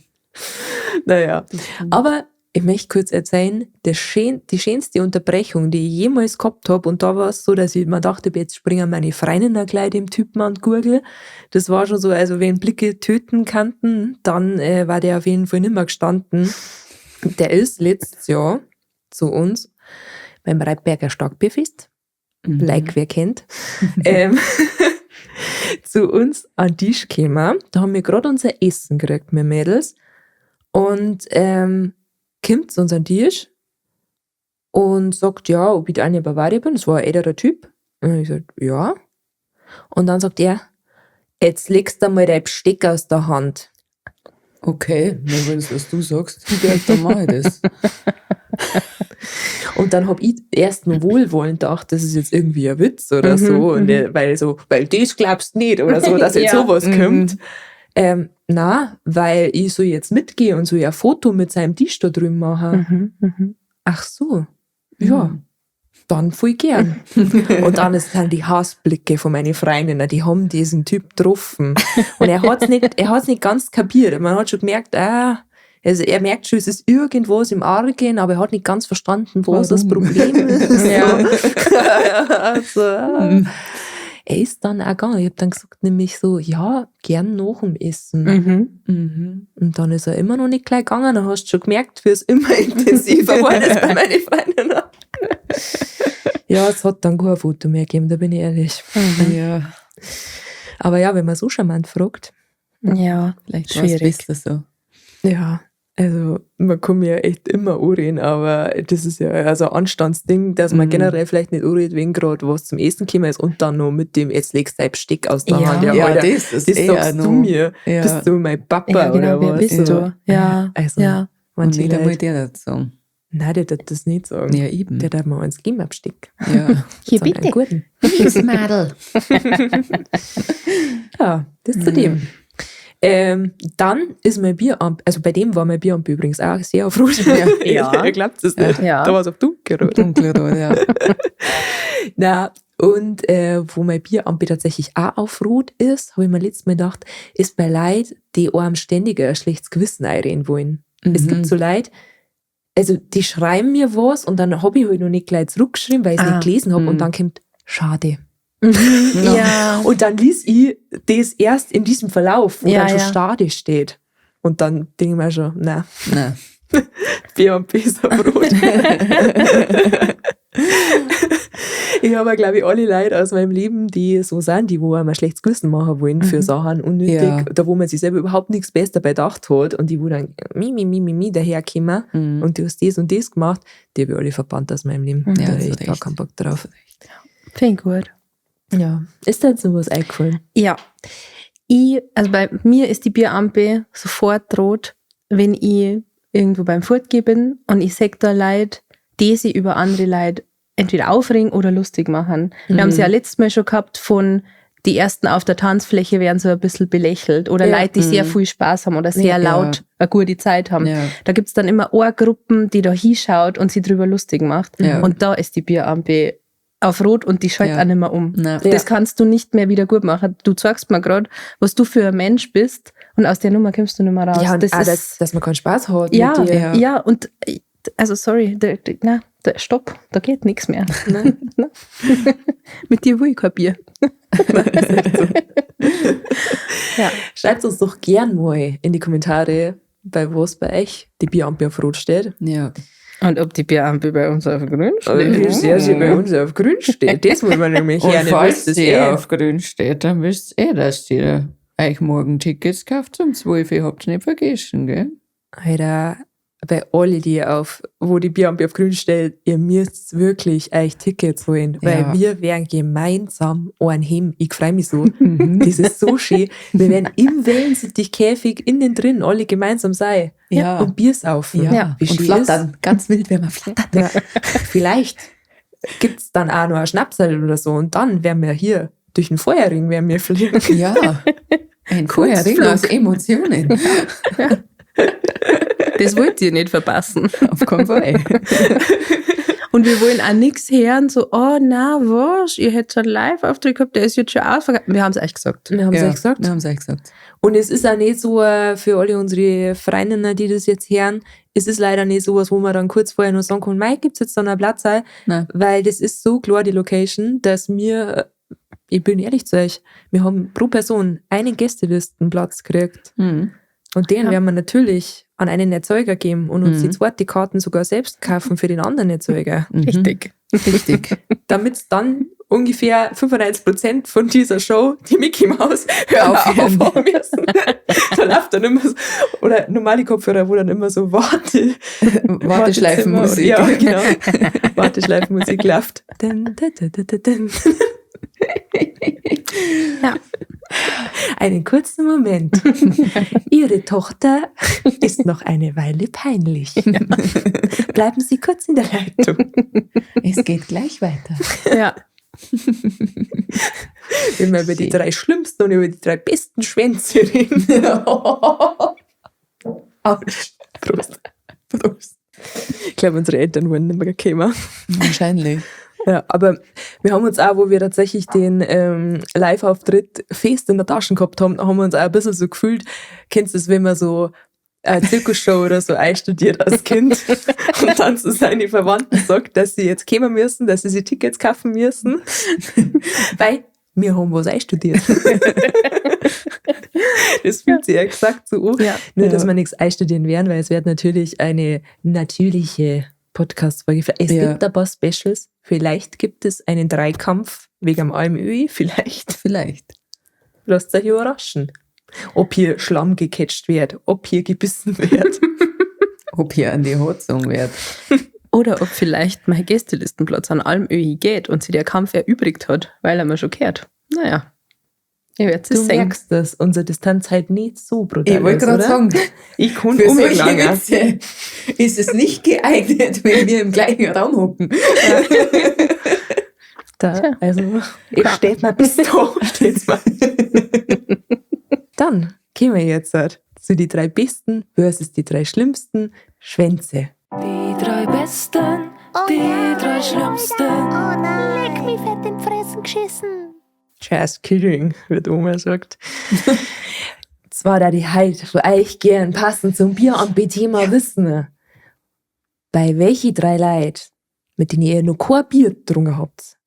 Naja, aber ich möchte kurz erzählen, die schönste Unterbrechung, die ich jemals gehabt habe, und da war es so, dass ich mir dachte, jetzt springen meine Freundinnen gleich dem Typen an die Gurgel. Das war schon so, also wenn Blicke töten kannten, dann war der auf jeden Fall nicht mehr gestanden. Der ist letztes Jahr zu uns beim Reitberger Starkbierfest, like wer kennt, zu uns an den Tisch gekommen. Da haben wir gerade unser Essen gekriegt, wir Mädels. Und kommt zu uns an den Tisch und sagt, ja, ob ich der Anja Bavaria bin. Das war ein älterer Typ. Und ich sag, ja. Und dann sagt er, jetzt legst du mal dein Besteck aus der Hand. Okay, wenn das, was du sagst, dann mache ich das. Und dann hab ich erst nur wohlwollend gedacht, das ist jetzt irgendwie ein Witz oder so. Und weil das glaubst du nicht oder so, dass jetzt Ja. sowas kommt. Na, weil ich so jetzt mitgehe und so ein Foto mit seinem Tisch da drüben mache. Ach so, ja, dann voll gern. Und dann sind die Hassblicke von meinen Freundinnen, die haben diesen Typ getroffen. Und er hat's nicht ganz kapiert. Man hat schon gemerkt, also er merkt schon, es ist irgendwas im Argen, aber er hat nicht ganz verstanden, was das Problem ist. So. Er ist dann auch gegangen. Ich habe dann gesagt, nämlich so, ja, gern nach dem Essen. Und dann ist er immer noch nicht gleich gegangen. Dann hast du schon gemerkt, wie es immer intensiver geworden ist bei meinen Freundinnen. Ja, es hat dann kein Foto mehr gegeben, da bin ich ehrlich. Ja, Aber ja, wenn man so charmant fragt, Ja, vielleicht war es schwierig. besser so. ja, also man kann mir ja echt immer anreden, aber das ist ja also ein Anstandsding, dass man generell vielleicht nicht anredet, wenn gerade was zum Essen gekommen ist und dann noch mit dem, jetzt legst du dein Besteck aus der Ja. Hand. Ja, Alter, das ist eher sagst du noch. mir. Ja. Bist du mein Papa Ja, genau, oder wer was? bist du? Ja, Also, ja. Und manche nicht einmal Leute, der das sagen. nein, der darf das nicht sagen. Ja, eben. Der darf mal eins geben, am Besteck. Ja. Hier, Sondern einen bitte. guten. Liebes Madel. Ja, das zu dem. Dann ist mein Bieramt, also bei dem war mein Bieramt übrigens auch sehr auf Rot. Ja. Ihr glaubt es nicht. Ja. Da war es auf dunkelrot. Dunkelrot, ja. Na, und wo mein Bieramt tatsächlich auch auf Rot ist, habe ich mir letztes Mal gedacht, ist bei Leuten, die einem ständig ein schlechtes Gewissen einreden wollen. Es gibt so Leute, also die schreiben mir was und dann habe ich halt noch nicht gleich zurückgeschrieben, weil ich es nicht gelesen habe und dann kommt schade. Ja. Und dann lies ich das erst in diesem Verlauf, wo Ja, dann schon ja. schade steht. Und dann denke ich mir schon, na, Nein. B&B ist auf Rot. Ich habe, glaube ich, alle Leute aus meinem Leben, die so sind, die wo einem ein schlechtes Gewissen machen wollen für Sachen unnötig, Ja. da wo man sich selber überhaupt nichts Besseres dabei gedacht hat und die wo dann daherkommen und du hast das und das gemacht, die habe ich alle verbannt aus meinem Leben. Da Ja, habe ich zu echt gar Recht. keinen Bock drauf. Finde ich gut. Ja. Ist da jetzt noch was eingefallen? Ja. Also bei mir ist die Bierampe sofort rot, wenn ich irgendwo beim Fortgehen bin und ich sehe da Leute, die sich über andere Leute entweder aufregen oder lustig machen. Wir haben es ja letztes Mal schon gehabt von die Ersten auf der Tanzfläche werden so ein bisschen belächelt oder Ja. Leute, die sehr viel Spaß haben oder sehr laut eine gute Zeit haben. Ja. Da gibt's dann immer Ohrgruppen, die da hinschaut und sie drüber lustig macht. Ja. Und da ist die Bierampe auf Rot und die schaltet Ja. auch nicht mehr um. Nein. Das kannst du nicht mehr wieder gut machen. Du sagst mir gerade, was du für ein Mensch bist und aus der Nummer kommst du nicht mehr raus. Ja, und das auch, ist, dass man keinen Spaß hat ja, mit dir. ja, und also sorry, stopp, da geht nichts mehr. Nein. Mit dir will ich kein Bier. Ja. Schreibt uns doch gern mal in die Kommentare, bei was bei euch die Bierampe auf Rot steht. Ja. Und ob die Bierampe bei uns auf grün Wie sehr sie bei uns auf grün steht. Das wollen wir nämlich Und gerne falls wissen. sie auf grün steht, dann wisst ihr dass die euch morgen Tickets kauft um 12 Uhr, habt ihr nicht vergessen, gell? Alter, bei alle, wo die Bierampe auf grün stellt, ihr müsst wirklich euch Tickets holen, weil Ja. wir werden gemeinsam einen Ich freue mich so. Das ist so schön. Wir werden im Wellensittichkäfig innen drin alle gemeinsam sein. Ja. Und Bier saufen. Ja, Wie und schön flattern. Ganz wild, wenn man flattert. ist. Ja. Vielleicht gibt's dann auch noch ein Schnapsal oder so und dann werden wir hier durch den Feuerring fliegen. Ja, ein Feuerring aus Emotionen. Das wollt ihr nicht verpassen. Auf keinen Fall. Und wir wollen auch nichts hören, so, oh, na, was? Ihr hättet schon Live-Auftritt gehabt, der ist jetzt schon ausverkauft. Wir haben es euch gesagt. Wir haben es Ja, euch gesagt. wir haben es euch gesagt. Und es ist auch nicht so, für alle unsere Freundinnen, die das jetzt hören, es ist leider nicht sowas, wo man dann kurz vorher nur sagen kann, Mike, gibt's jetzt dann einen Platz? Nein. Weil das ist so klar, die Location, dass wir, ich bin ehrlich zu euch, wir haben pro Person einen Gästelistenplatz gekriegt. Mhm. Und den werden wir natürlich an einen Erzeuger geben und uns die zweite Karten sogar selbst kaufen für den anderen Erzeuger. Richtig. Richtig. Damit dann ungefähr 95% von dieser Show die Mickey Maus Aufhören. aufhören müssen. Da läuft dann immer so, oder normale Kopfhörer, wo dann immer so Warteschleifenmusik. Ja, genau. Warteschleifenmusik läuft. Dun, dun, dun, dun, dun, dun. Ja. Einen kurzen Moment. Ihre Tochter ist noch eine Weile peinlich. Bleiben Sie kurz in der Leitung. Es geht gleich weiter. Ja. Wenn wir über die 3 schlimmsten und über die 3 besten Schwänze reden. Prost. Prost. Ich glaube, unsere Eltern wollen nicht mehr kommen. Wahrscheinlich. Ja, aber wir haben uns auch, wo wir tatsächlich den Live-Auftritt fest in der Tasche gehabt haben, haben wir uns auch ein bisschen so gefühlt, kennst du das, wenn man so eine Zirkusshow oder so einstudiert als Kind und dann zu seinen Verwandten sagt, dass sie jetzt kommen müssen, dass sie sich Tickets kaufen müssen, weil wir haben was einstudiert. Das fühlt sich ja exakt so an. Ja. Nur, dass wir nichts einstudieren werden, weil es wird natürlich eine natürliche Podcast-Folge. Es Ja. gibt ein paar Specials. Vielleicht gibt es einen Dreikampf wegen dem AMÖ. Vielleicht. Lasst euch überraschen. Ob hier Schlamm gecatcht wird, ob hier gebissen wird. Ob hier an die Hotzung wird. Oder ob vielleicht mein Gästelistenplatz an allem Öhi geht und sie der Kampf erübrigt hat, weil er mir schon gehört. Naja, ihr werdet es Du sehen. merkst, dass unsere Distanz halt nicht so brutal Ich wollte ist, gerade oder? sagen, Ich kann für solche umgelangen. Witze ist es nicht geeignet, wenn wir im gleichen Raum hocken. Da, also, ich steht mal bis da, steht's mal. Dann kommen wir jetzt zu die 3 besten versus die 3 schlimmsten Schwänze. Die 3 Besten, die 3 Schlimmsten. Oh nein. Leck mich fett in die Fressen geschissen. Just kidding, wird Oma sagt. Zwar da die heute für euch gern passend zum Bierampe-Thema wissen. Bei welchen 3 Leid, mit denen ihr noch kein Bier getrunken habt,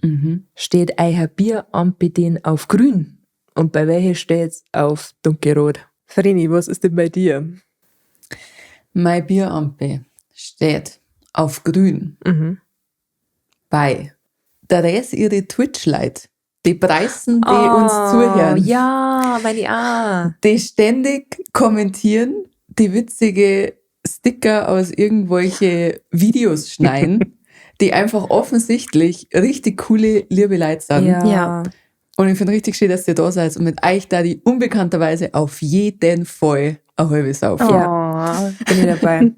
steht euer Bierampe den auf grün? Und bei welchen steht's auf dunkelrot? Vreni, was ist denn bei dir? Mein Bierampe steht auf grün bei der Rest ihre Twitch-Leute, die Preisen, die uns zuhören, Ja, meine auch. die ständig kommentieren, die witzige Sticker aus irgendwelche Videos schneiden, die einfach offensichtlich richtig coole, liebe Leute sind. Ja. Und ich finde richtig schön, dass ihr da seid und mit euch da die unbekannterweise auf jeden Fall ein halbes auf. Ja. Bin ich dabei.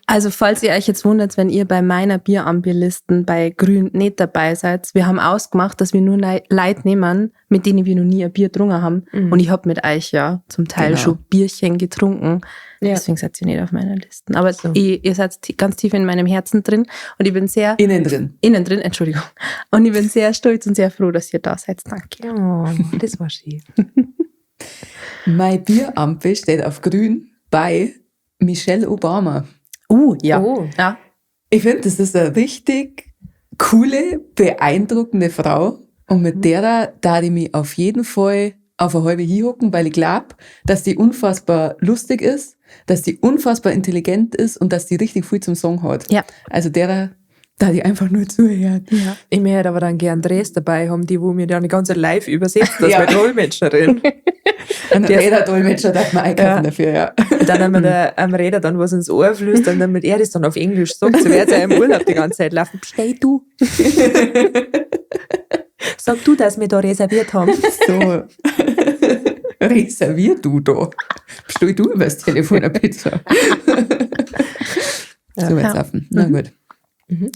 Also falls ihr euch jetzt wundert, wenn ihr bei meiner Bierampe-Listen bei Grün nicht dabei seid, wir haben ausgemacht, dass wir nur Leute nehmen, mit denen wir noch nie ein Bier getrunken haben. Und ich habe mit euch ja zum Teil Genau. schon Bierchen getrunken. Ja. Deswegen seid ihr nicht auf meiner Liste. Aber So. ihr seid ganz tief in meinem Herzen drin und ich bin sehr Innen drin. innen drin, Entschuldigung. Und ich bin sehr stolz und sehr froh, dass ihr da seid. Danke. Oh, das war schön. Mein Bierampe steht auf grün bei Michelle Obama. Ja. Oh. Ja. Ich finde, das ist eine richtig coole, beeindruckende Frau. Und mit der da ich mich auf jeden Fall auf eine halbe hinhocken, weil ich glaube, dass die unfassbar lustig ist, dass die unfassbar intelligent ist und dass die richtig viel zum Song hat. Ja. Also der Da die einfach nur zuhören. Ja. Ich möchte aber dann gern Drehs dabei haben, die wo mir dann die ganze live übersetzt, das Ja. mit Dolmetscherin. Ein Räderdolmetscher darf man einkaufen dafür, ja. Dann haben wir der am Räder dann was ins Ohr flüstern und damit er das dann auf Englisch sagt, so wird er im Urlaub die ganze Zeit laufen. Bestell du. Sag du, dass wir da reserviert haben. So. Reservier du da. Bestell du übers Telefon eine Pizza. So wird's laufen. Na gut.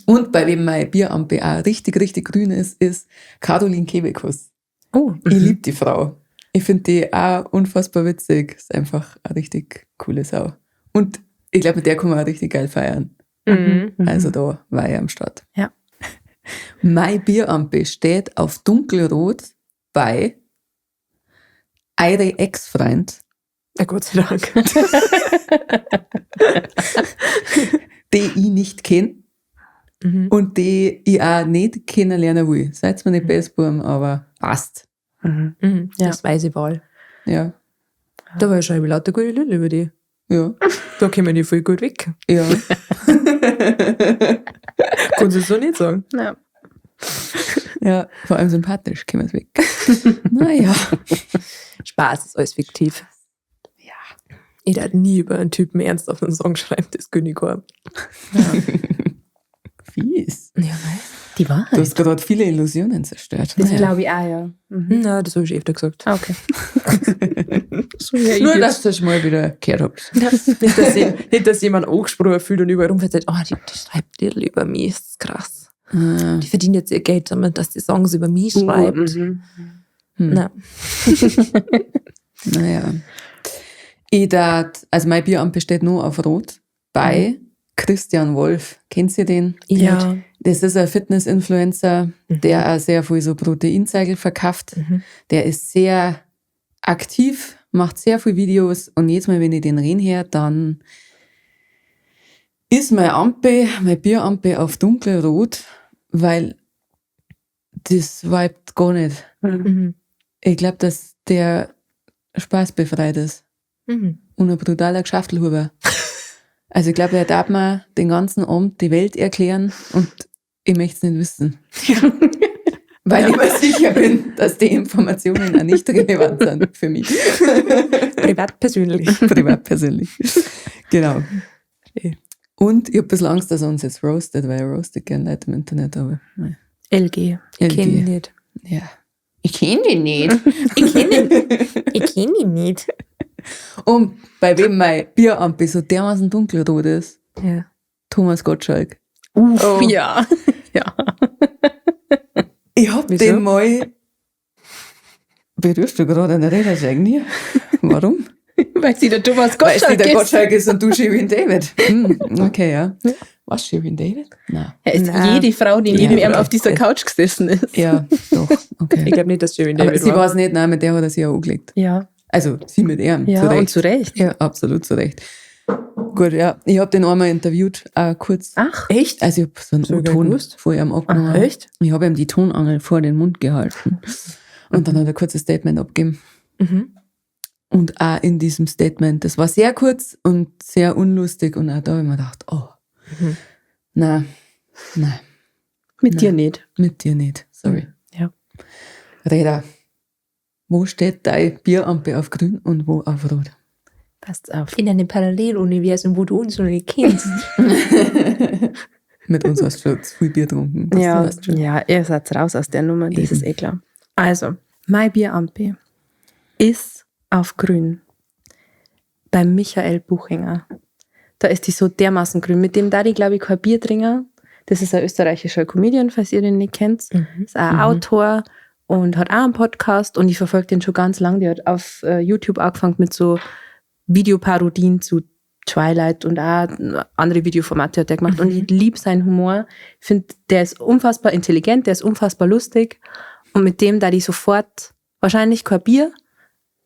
Und bei wem mein Bierampe auch richtig, richtig grün ist Caroline Kebekus. Oh. Ich liebe die Frau. Ich finde die auch unfassbar witzig. Ist einfach eine richtig coole Sau. Und ich glaube, mit der kann man auch richtig geil feiern. Also da war ich am Start. Ja. Mein Bierampe steht auf dunkelrot bei eure Ex-Freund, Ja, Gott sei Dank. die ich nicht kenne und die ich auch nicht kennenlernen will. Seid mir nicht Bestburm, aber passt. Das weiß ich wohl. Ja, Da war schon lauter gute Lülle über die. ja, Da kommen die voll gut weg. ja. Kannst du so nicht sagen. Ja. Ja, vor allem sympathisch, können wir es weg. Naja. Spaß, ist alles fiktiv. Ja. Ich hätte nie über einen Typen ernsthaft einen Song schreiben, das König haben. Fies. Ja, nein. Die Wahrheit. Du hast gerade viele Illusionen zerstört. Das glaube ich auch, ja. Na, das habe ich öfter gesagt. Ah, okay. So, ja, Nur, ich dass du das mal wieder gehört habt. Nicht, dass jemand angesprochen fühlt und überall rumfällt, die schreibt Lieder über mich, das ist krass. Die verdienen jetzt ihr Geld damit, dass die Songs über mich schreibt. Na. Naja. Also mein Bieramt besteht nur auf Rot bei Christian Wolf. Kennt ihr den? Ja. Das ist ein Fitness-Influencer, der auch sehr viel so Proteinzeigel verkauft. Der ist sehr aktiv, macht sehr viele Videos und jedes Mal, wenn ich den reden höre, dann ist mein Bierampe auf dunkelrot, weil das vibet gar nicht. Ich glaube, dass der spaßbefreit ist und ein brutaler Geschäftelhuber. Also ich glaube, er darf mir den ganzen Abend die Welt erklären und ich möchte es nicht wissen. Weil ich mir sicher bin, dass die Informationen auch nicht relevant sind für mich. Privat persönlich. Privat persönlich. Genau. Und ich habe ein bisschen Angst, dass er uns jetzt roastet, weil er roastet gerne Leute im Internet, aber nein. LG. Kenn ich nicht. Ja. Ich kenne den nicht. Ich kenn ihn nicht. Und bei wem mein Bierampe so dermaßen dunkelrot ist, Ja. Thomas Gottschalk. Ja. Ja. Ich hab Wieso? den mal. Berührst du gerade eine Rädersäge? Warum? Weil sie der Thomas Weil es Gottschalk nicht der ist. Gottschalk ist und du Shirin David. Okay, ja. Was, Shirin David? Nein. Er ist Nein. jede Frau, die neben ihm auf dieser Couch gesessen ist. Ja, doch. Okay. Ich glaube nicht, dass Jerry Aber David sie war. war es nicht, nein, mit der hat er sich auch angelegt. Ja. Also, sie mit ihm, Ja, zu Recht. und zu Recht. Ja, absolut zu Recht. Gut, ja. Ich habe den einmal interviewt, kurz. Ach, Echt? Also, ich habe so einen So O-Ton gewusst? vor ihm abgenommen. Ach, echt? Ich habe ihm die Tonangel vor den Mund gehalten. Und dann hat er ein kurzes Statement abgegeben. Und auch in diesem Statement, das war sehr kurz und sehr unlustig. Und auch da habe ich mir gedacht, nein, mit dir nicht. mit dir nicht. Sorry. Ja. Reda, wo steht dein Bierampe auf grün und wo auf rot? Passt auf. In einem Paralleluniversum, wo du uns noch nicht kennst. Mit uns hast du schon zu viel Bier getrunken. Das Ja, weißt du schon. ja, ihr seid raus aus der Nummer, das ist eh klar. Also, mein Bierampe ist auf grün bei Michael Buchinger. Da ist die so dermaßen grün. Mit dem da ich, glaube ich, kein Bier trinken. Das ist ein österreichischer Comedian, falls ihr den nicht kennt. Ist auch ein Autor und hat auch einen Podcast und ich verfolge den schon ganz lange. Der hat auf YouTube angefangen mit so Videoparodien zu Twilight und auch andere Videoformate hat der gemacht. Und ich liebe seinen Humor. Ich finde, der ist unfassbar intelligent, der ist unfassbar lustig. Und mit dem da die sofort, wahrscheinlich kein Bier,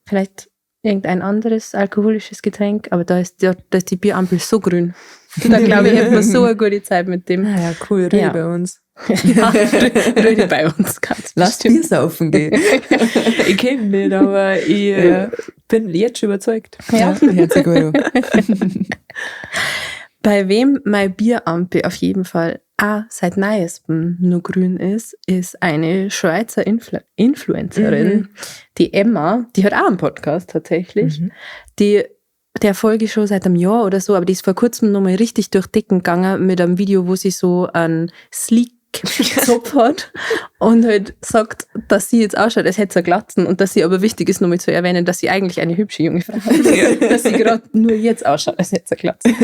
vielleicht irgendein anderes alkoholisches Getränk, aber da ist die Bierampel so grün. Da glaube ich, hätten wir so eine gute Zeit mit dem. Ja, cool, Rede Ja. bei uns. Ja, Rede bei uns. Ganz Lass Bier saufen gehen. Ich kenne ihn nicht, aber ich bin jetzt schon überzeugt. Ja. Herzlich gut. Bei wem mein Bierampe auf jeden Fall auch seit neuestem nur grün ist eine Schweizer Influencerin, die Emma, die hat auch einen Podcast tatsächlich. Der folge ich schon seit einem Jahr oder so, aber die ist vor kurzem nochmal richtig durch Decken gegangen mit einem Video, wo sie so einen Sleek-Zopf hat und halt sagt, dass sie jetzt ausschaut, als hätte sie Glatzen und dass sie aber wichtig ist, nochmal zu erwähnen, dass sie eigentlich eine hübsche junge Frau ist. Dass sie gerade nur jetzt ausschaut, als hätte sie Glatzen.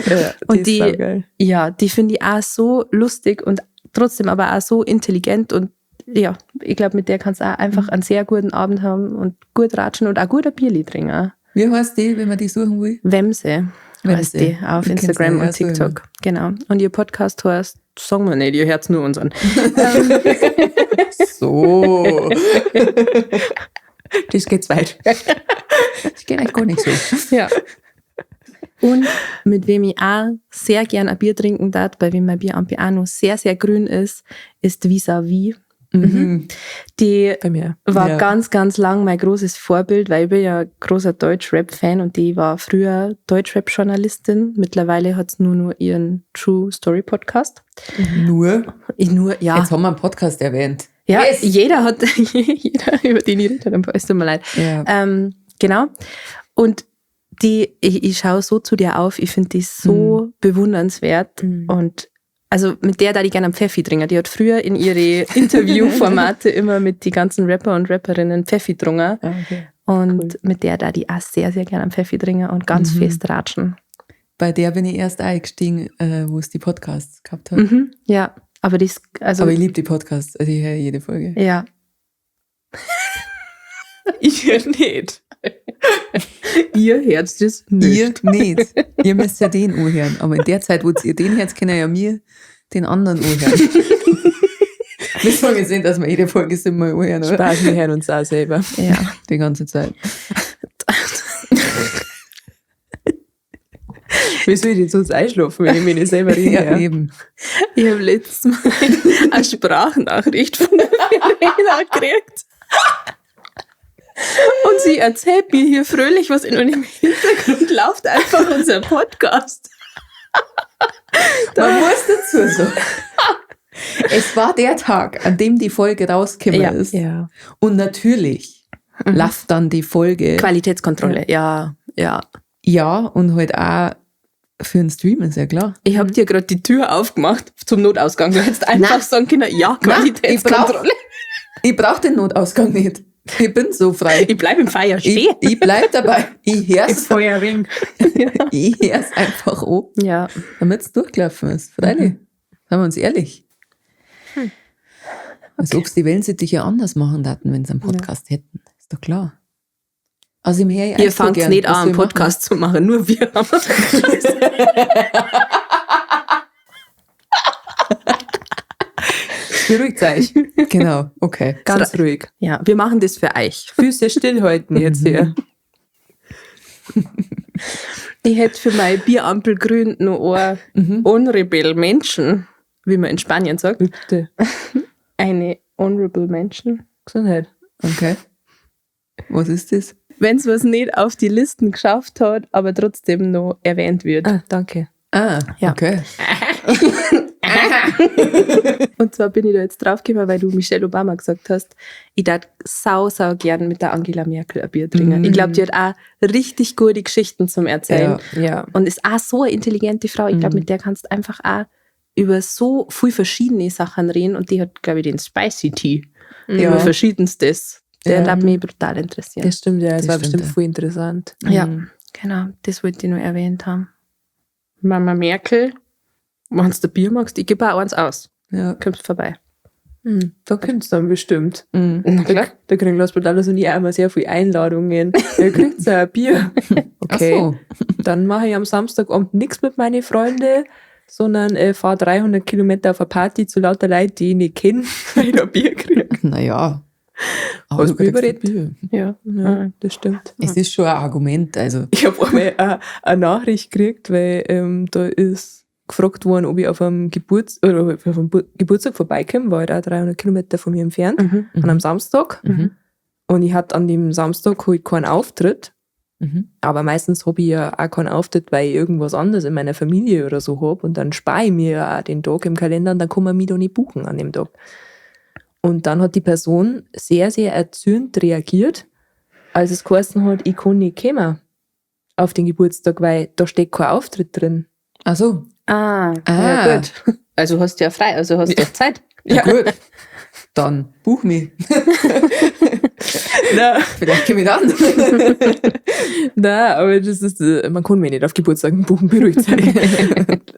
Und die finde ich auch so lustig und trotzdem aber auch so intelligent und ja, ich glaube, mit der kannst du auch einfach einen sehr guten Abend haben und gut ratschen und auch gut ein Bierli trinken. Wie heißt die, wenn man die suchen will? Wemse heißt die auf Instagram und TikTok. Genau. Und ihr Podcast heißt, sagen wir nicht, ihr hört nur unseren. So. Das geht weit. Das geht eigentlich gar nicht so. Ja. Und mit wem ich auch sehr gern ein Bier trinken darf, bei wem mein Bierampel auch noch sehr, sehr grün ist Vis-à-vis. Die Bei mir. war ganz, ganz lang mein großes Vorbild, weil ich bin ja großer Deutsch-Rap-Fan und die war früher Deutsch-Rap-Journalistin. Mittlerweile hat sie nur noch ihren True Story Podcast. Nur? Ja. Jetzt haben wir einen Podcast erwähnt. Ja, Yes. jeder, über den ich rede, es tut mir leid. Ja. Genau. Und ich schaue so zu dir auf, ich finde die so bewundernswert und also mit der da ich gerne am Pfeffi trinken. Die hat früher in ihre Interviewformate immer mit die ganzen Rapper und Rapperinnen Pfeffi getrunken. Okay. Und mit der da die auch sehr, sehr gerne am Pfeffi trinken und ganz fest ratschen. Bei der bin ich erst eingestiegen, wo es die Podcasts gehabt hat. Ja, aber das, also. Aber ich liebe die Podcasts, also ich höre jede Folge. Ja. Ich höre nicht. Ihr hört das Ihr nicht. Ihr müsst ja den anhören. Aber in der Zeit, wo ihr den hört, können ja mir den anderen anhören. Wir sollen jetzt sehen, dass wir jede Folge siebenmal anhören, oder? Spaß, wir hören uns auch selber. Ja. Die ganze Zeit. Wie soll ich jetzt sonst einschlafen, wenn ich mich nicht selber rede? Ja, eben. Ich habe letztes Mal eine Sprachnachricht von der Verena gekriegt. Und sie erzählt mir hier fröhlich was und im Hintergrund läuft einfach unser Podcast. Man muss dazu sagen, es war der Tag, an dem die Folge rausgekommen ist. Ja. Und natürlich läuft dann die Folge. Qualitätskontrolle, ja. Ja, und halt auch für den Stream, ist ja klar. Ich habe dir gerade die Tür aufgemacht zum Notausgang. Du hättest einfach sagen können, ja, Qualitätskontrolle. Ich brauch den Notausgang nicht. Ich bin so frei. Ich bleibe im Feier stehen. Ich bleib dabei. Ich hör's. Feuerring. Ich hör's einfach an, Ja. damit es durchgelaufen ist. Freilich. Seien wir uns ehrlich. Als ob es die Wellensittiche anders machen würden, wenn sie einen Podcast hätten. Ist doch klar. Also im Her Ihr fangt nicht an, einen Podcast zu machen, nur wir haben Beruhigt euch. Genau, okay. Ganz ruhig. Ja, wir machen das für euch. Füße stillhalten jetzt hier. Ich hätte für mein Bierampelgrün noch ein Honorable Menschen, wie man in Spanien sagt. Bitte. Eine Honorable Menschen. Gesundheit. Okay. Was ist das? Wenn es was nicht auf die Listen geschafft hat, aber trotzdem noch erwähnt wird. Ah, danke. Ah, Ja. okay. Und zwar bin ich da jetzt draufgekommen, weil du Michelle Obama gesagt hast, ich darf sau gern mit der Angela Merkel ein Bier trinken. Ich glaube, die hat auch richtig gute Geschichten zum Erzählen. Ja. Und ist auch so eine intelligente Frau. Ich glaube, mit der kannst du einfach auch über so viele verschiedene Sachen reden. Und die hat, glaube ich, den Spicy Tea. Über verschiedenstes. Der darf mich brutal interessieren. Das stimmt, ja. Das war stimmt, bestimmt ja. voll interessant. Ja, genau. Das wollte ich noch erwähnt haben. Mama Merkel, wenn du Bier magst, ich gebe auch eins aus. Ja. Kommst vorbei. Da kommt's dann bestimmt. Na klar. Da kriegen Los Brutalos und ich auch immer sehr viele Einladungen. Da kriegt ihr ein Bier. Okay. Ach so. Dann mache ich am Samstagabend nichts mit meinen Freunden, sondern fahre 300 Kilometer auf eine Party zu lauter Leuten, die ich nicht kenne, weil ich ein Bier kriege. Naja. Aber Hast du du kriegst überredet? ein Bier. Ja, das stimmt. Es ist schon ein Argument. Also. Ich habe einmal eine Nachricht gekriegt, weil da ist gefragt worden, ob ich auf einem Geburtstag vorbeikomme, war halt auch 300 Kilometer von mir entfernt, an einem Samstag. Und ich hatte an dem Samstag halt keinen Auftritt. Aber meistens habe ich ja auch keinen Auftritt, weil ich irgendwas anderes in meiner Familie oder so habe. Und dann spare ich mir ja auch den Tag im Kalender und dann kann man mich da nicht buchen an dem Tag. Und dann hat die Person sehr, sehr erzürnt reagiert, als es geheißen hat, ich kann nicht kommen auf den Geburtstag, weil da steht kein Auftritt drin. Ach so. Ja gut. Also hast du ja frei, also hast du ja Zeit. Ja, gut. Dann buch mich. Vielleicht komme ich dann. Nein, aber das ist, man kann mich nicht auf Geburtstagen buchen, beruhigt sein.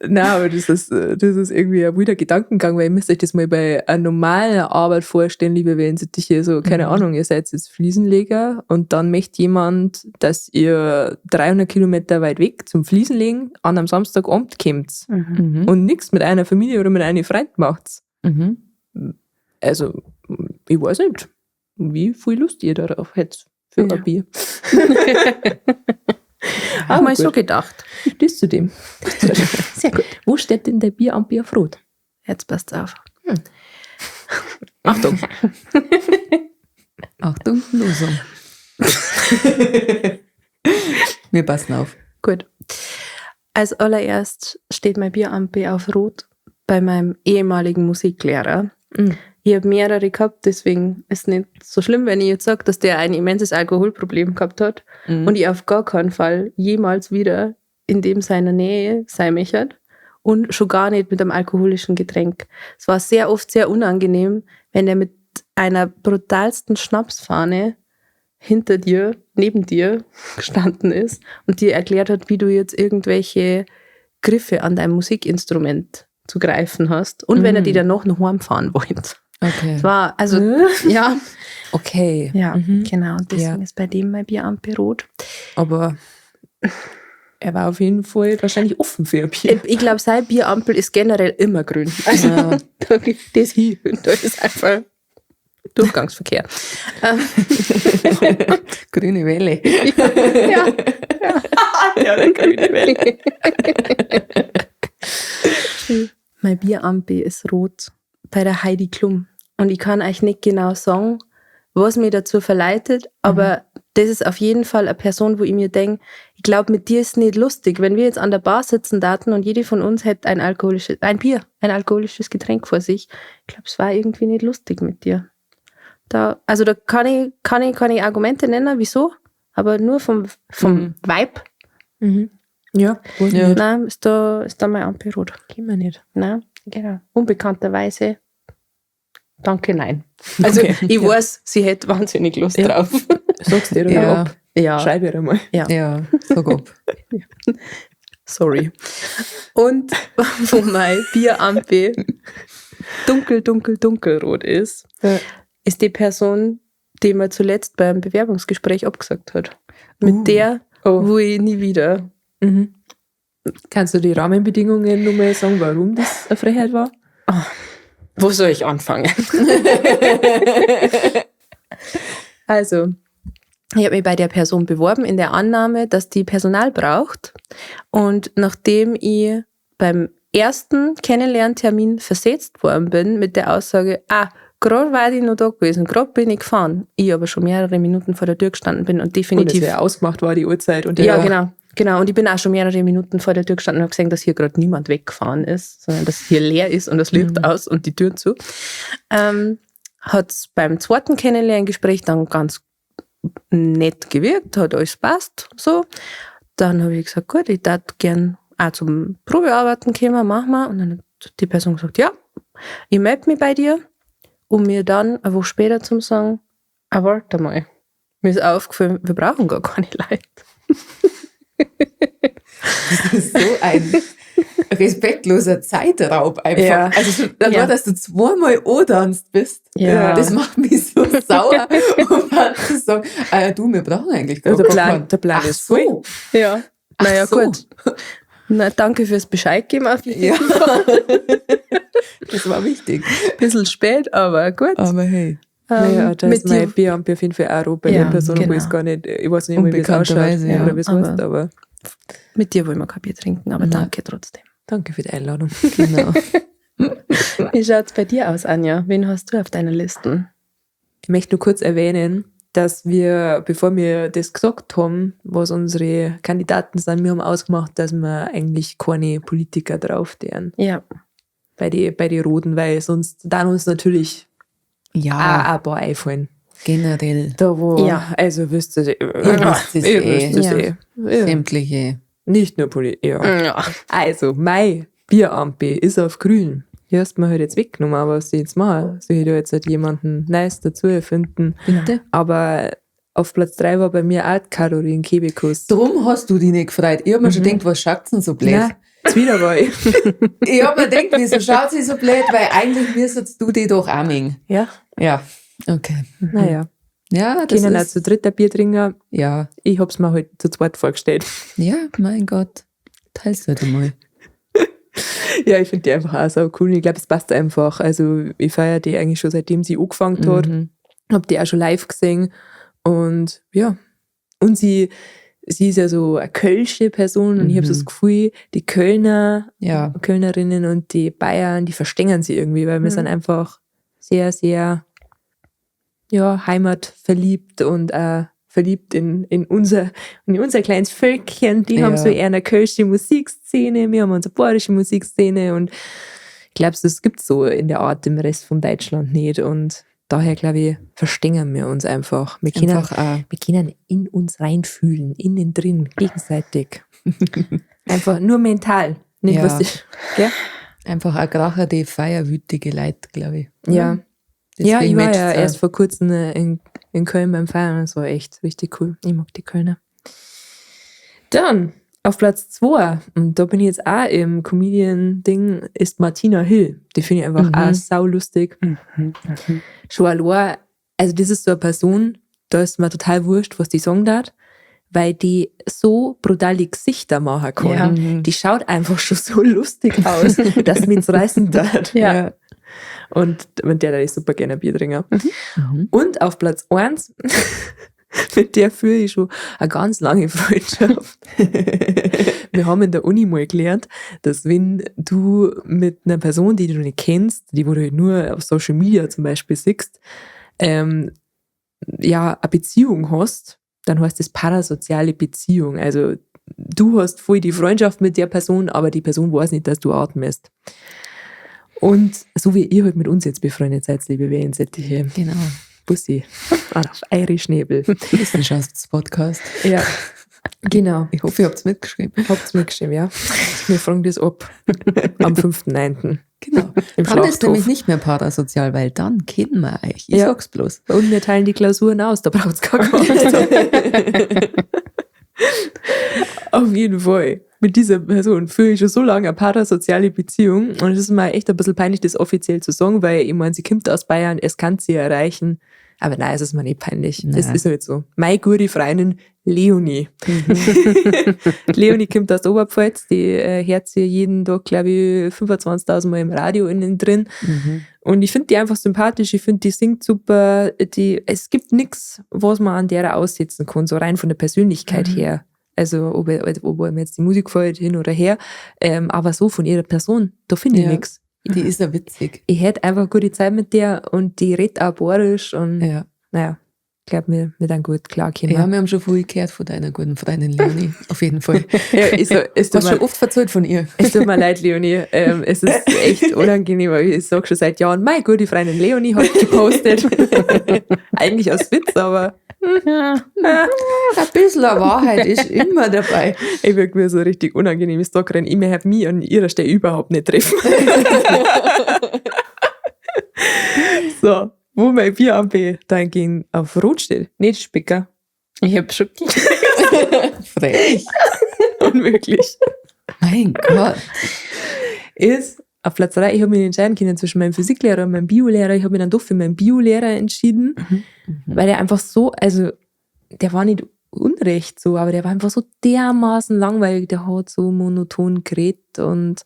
Nein, aber das ist irgendwie ein wilder Gedankengang, weil ihr müsst euch das mal bei einer normalen Arbeit vorstellen, liebe Wellensittiche, so, keine Ahnung, ihr seid jetzt Fliesenleger und dann möchte jemand, dass ihr 300 Kilometer weit weg zum Fliesenlegen an einem Samstagabend kommt und nichts mit einer Familie oder mit einem Freund macht. Also, ich weiß nicht, wie viel Lust ihr darauf hättet für ein Bier. Hab mal so gedacht. Das zu dem. Sehr gut. Wo steht denn der Bierampel auf Rot? Jetzt passt auf. Achtung. Achtung, Losung. Wir passen auf. Gut. Als allererst steht mein Bierampel auf Rot bei meinem ehemaligen Musiklehrer. Ich habe mehrere gehabt, deswegen ist es nicht so schlimm, wenn ich jetzt sage, dass der ein immenses Alkoholproblem gehabt hat und ich auf gar keinen Fall jemals wieder in dem seiner Nähe sein möchte und schon gar nicht mit einem alkoholischen Getränk. Es war sehr oft sehr unangenehm, wenn er mit einer brutalsten Schnapsfahne hinter dir, neben dir gestanden ist und dir erklärt hat, wie du jetzt irgendwelche Griffe an deinem Musikinstrument zu greifen hast und wenn er die dann noch nach Hause fahren wollte. Okay. Es war, also, ja. Okay. Ja, genau. Und deswegen ist bei dem mein Bierampel rot. Aber er war auf jeden Fall wahrscheinlich offen für ein Bier. Ich glaube, sein Bierampel ist generell immer grün. Also, da gibt das hin. Und da ist einfach Durchgangsverkehr. Grüne Welle. Ja. Ja, grüne Welle. Mein Bierampel ist rot bei der Heidi Klum. Und ich kann euch nicht genau sagen, was mich dazu verleitet, aber das ist auf jeden Fall eine Person, wo ich mir denke, ich glaube, mit dir ist es nicht lustig. Wenn wir jetzt an der Bar sitzen daten und jede von uns hätte ein alkoholisches Getränk vor sich, ich glaube, es war irgendwie nicht lustig mit dir. Da kann ich keine Argumente nennen, wieso, aber nur vom Vibe. Ja, Nein, ist da mein Ampel rot. gehen wir nicht. Nein, genau. Unbekannterweise, danke, nein. Also ich weiß, sie hätte wahnsinnig Lust drauf. Sag's dir oder Ja. ab. Ja, Schreib ihr einmal. Ja, sag ab. sorry. Und wo mein Bierampel dunkelrot ist, ist die Person, die mir zuletzt beim Bewerbungsgespräch abgesagt hat. Mit der, wo ich nie wieder. Kannst du die Rahmenbedingungen nochmal sagen, warum das eine Frechheit war? Wo soll ich anfangen? Also, ich habe mich bei der Person beworben in der Annahme, dass die Personal braucht. Und nachdem ich beim ersten Kennenlerntermin versetzt worden bin mit der Aussage, gerade war ich noch da gewesen, gerade bin ich gefahren, ich aber schon mehrere Minuten vor der Tür gestanden bin und Und definitiv... es wäre ausgemacht war, die Uhrzeit. Und Ja, genau. Und ich bin auch schon mehrere Minuten vor der Tür gestanden und habe gesehen, dass hier gerade niemand weggefahren ist, sondern dass hier leer ist und das Licht aus und die Tür zu. Hat es beim zweiten Kennenlerngespräch dann ganz nett gewirkt, hat alles passt. So. Dann habe ich gesagt, gut, ich darf gern auch zum Probearbeiten kommen, machen wir. Und dann hat die Person gesagt, ja, ich melde mich bei dir. Und mir dann eine Woche später zum sagen, warte mal, mir ist aufgefallen, wir brauchen gar keine Leute. Das ist so ein respektloser Zeitraub einfach. Ja. Also nur, dass du zweimal antanzt bist, Ja. das macht mich so sauer. Und dann zu sagen, du, wir brauchen eigentlich gar keinen. Der Plan Ach ist voll. so. Ja, naja, so. gut. Na, danke fürs Bescheid geben auf jeden Ja. Fall. Das war wichtig. Bisschen spät, aber gut. Aber hey. Naja, da mit ist mein dir- Bierampel auf jeden Fall auch rot bei Ja, der Person, wo genau. ich gar nicht, ich weiß nicht mehr, wie es ausschaut Unbekannterweise, ja. oder wie es Aber- heißt, aber Mit dir wollen wir kein Bier trinken, aber danke trotzdem. danke für die Einladung. Genau. Wie schaut es bei dir aus, Anja? Wen hast du auf deiner Liste? Ich möchte nur kurz erwähnen, dass wir, bevor wir das gesagt haben, was unsere Kandidaten sind, wir haben ausgemacht, dass wir eigentlich keine Politiker drauf deren. Ja. Bei die Roten, weil sonst dann uns natürlich auch ein paar einfallen. Generell. Da wo, Ja. also wisst ihr, wisst es eh. Ja. Sämtliche. Nicht nur ja. Also, mein Bierampe ist auf grün. Die hast du mir halt jetzt weggenommen, aber was ich jetzt mache, soll ich da jetzt halt jemanden Neues dazu erfinden. Bitte? Aber auf Platz 3 war bei mir auch die Caroline Kebekus. Drum hast du dich nicht gefreut. Ich hab mir schon gedacht, was schaut denn so blöd? Nein, jetzt wieder war ich. Ich hab mir gedacht, wieso schaut sie so blöd? Weil eigentlich müsstest du die doch auch mengen. Ja, Ja. Okay. naja. Ja, das Können auch ist... zu dritt ein Bier trinken. Ja. Ich hab's mir halt zu zweit vorgestellt. Ja, mein Gott. Teilst halt einmal. Ja, ich finde die einfach auch so cool. Ich glaube, es passt einfach. Also, ich feiere die eigentlich schon seitdem sie angefangen hat. Hab die auch schon live gesehen. Und ja. Und sie ist ja so eine kölsche Person. Und ich habe so das Gefühl, die Kölnerinnen und die Bayern, die verstehen sie irgendwie, weil wir sind einfach sehr, sehr heimatverliebt und verliebt in unser kleines Völkchen. Die haben so eher eine kölsche Musikszene, wir haben unsere bayerische Musikszene und ich glaube, das gibt es so in der Art im Rest von Deutschland nicht und daher, glaube ich, verstehen wir uns einfach. Wir können in uns reinfühlen, innen drin, gegenseitig. Einfach nur mental. Nicht Ja. was ich, gell? Einfach ein Kracher, die feierwütige Leute, glaube ich. Ja. Deswegen Ja, ich war matcht's ja auch. erst vor kurzem in Köln beim Feiern. Das war echt richtig cool. Ich mag die Kölner. Dann auf Platz 2, und da bin ich jetzt auch im Comedian-Ding, ist Martina Hill. Die finde ich einfach auch saulustig. Schon allein, also das ist so eine Person, da ist mir total wurscht, was die sagen darf, weil die so brutale Gesichter machen kann. Ja. Die schaut einfach schon so lustig aus, dass mich reißen darf. Ja. Und mit der ich super gerne Bier trinken. Und auf Platz 1, mit der führe ich schon eine ganz lange Freundschaft. Wir haben in der Uni mal gelernt, dass wenn du mit einer Person, die du nicht kennst, die wo du nur auf Social Media zum Beispiel siehst, eine Beziehung hast, dann heißt das parasoziale Beziehung. Also du hast voll die Freundschaft mit der Person, aber die Person weiß nicht, dass du atmest. Und so wie ihr halt mit uns jetzt befreundet seid, liebe Wellensättige. Genau. Bussi. Auf eure Schnäbel. Wissenschaftspodcast. Ja, genau. Ich hoffe, ihr habt es mitgeschrieben. Habt's mitgeschrieben, ja. Wir fragen das ab. Am 5.9. Genau. Im Dann ist nämlich Schlachthof. nicht mehr parasozial, weil dann kennen wir euch. Ich Ja. sag's bloß. Und wir teilen die Klausuren aus, da braucht's gar keinen. Auf jeden Fall. Mit dieser Person führe ich schon so lange eine parasoziale Beziehung. Und es ist mir echt ein bisschen peinlich, das offiziell zu sagen, weil ich meine, sie kommt aus Bayern, es kann sie erreichen. Aber nein, es ist mir nicht peinlich. Nein. Es ist halt so. Meine gute Freundin Leonie. Leonie kommt aus der Oberpfalz, die hört sie jeden Tag, glaube ich, 25.000 Mal im Radio innen drin. Und ich finde die einfach sympathisch, ich finde, die singt super. Es gibt nichts, was man an der aussetzen kann, so rein von der Persönlichkeit her. Also, ob mir jetzt die Musik gefällt, hin oder her. Aber so von ihrer Person, da finde ich Ja. nichts. Die ist ja witzig. Ich hätte einfach gute Zeit mit der und die redet auch bayerisch und Ja. naja, ich glaube, wir dann gut klarkommen. Ja, wir haben schon viel gehört von deiner guten Freundin Leonie. Auf jeden Fall. Ja, es Du hast tut schon mir, oft erzählt von ihr. es tut mir leid, Leonie. Es ist echt unangenehm, weil ich sage schon seit Jahren, meine gute Freundin Leonie hat gepostet. Eigentlich aus Witz, aber Ja. Ein bisschen eine Wahrheit ist immer dabei. ich wirke mir so richtig unangenehm. Ich sage rein, ich möchte mich an ihrer Stelle überhaupt nicht treffen. So, wo mein Bier am B dahingehend auf Rot steht, nicht Spicker. Ich habe schon Frech. Unmöglich. Mein Gott. Ist auf Platz 3, ich habe mich entscheiden können zwischen meinem Physiklehrer und meinem Biolehrer. Ich habe mich dann doch für meinen Biolehrer entschieden, weil der einfach so, also der war nicht unrecht so, aber der war einfach so dermaßen langweilig, der hat so monoton geredet und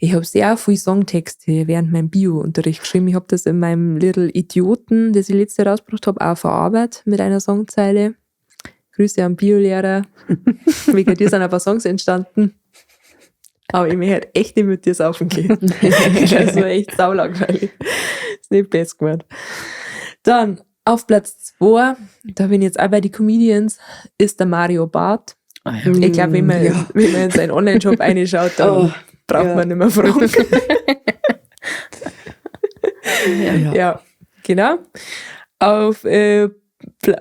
ich habe sehr viel Songtexte während meinem Bio-Unterricht geschrieben. Ich habe das in meinem Little Idioten, das ich letztes Jahr rausgebracht habe, auch verarbeitet mit einer Songzeile. Grüße am Biolehrer. Wegen dir sind ein paar Songs entstanden. Aber ich möchte halt echt nicht mit dir saufen gehen. Das war echt saulangweilig. Ist nicht best gemacht. Dann Auf Platz 2, da bin ich jetzt auch bei den Comedians, ist der Mario Barth. Ich glaube, wenn man in seinen Online-Shop reinschaut, dann braucht man nicht mehr fragen. Ja, genau.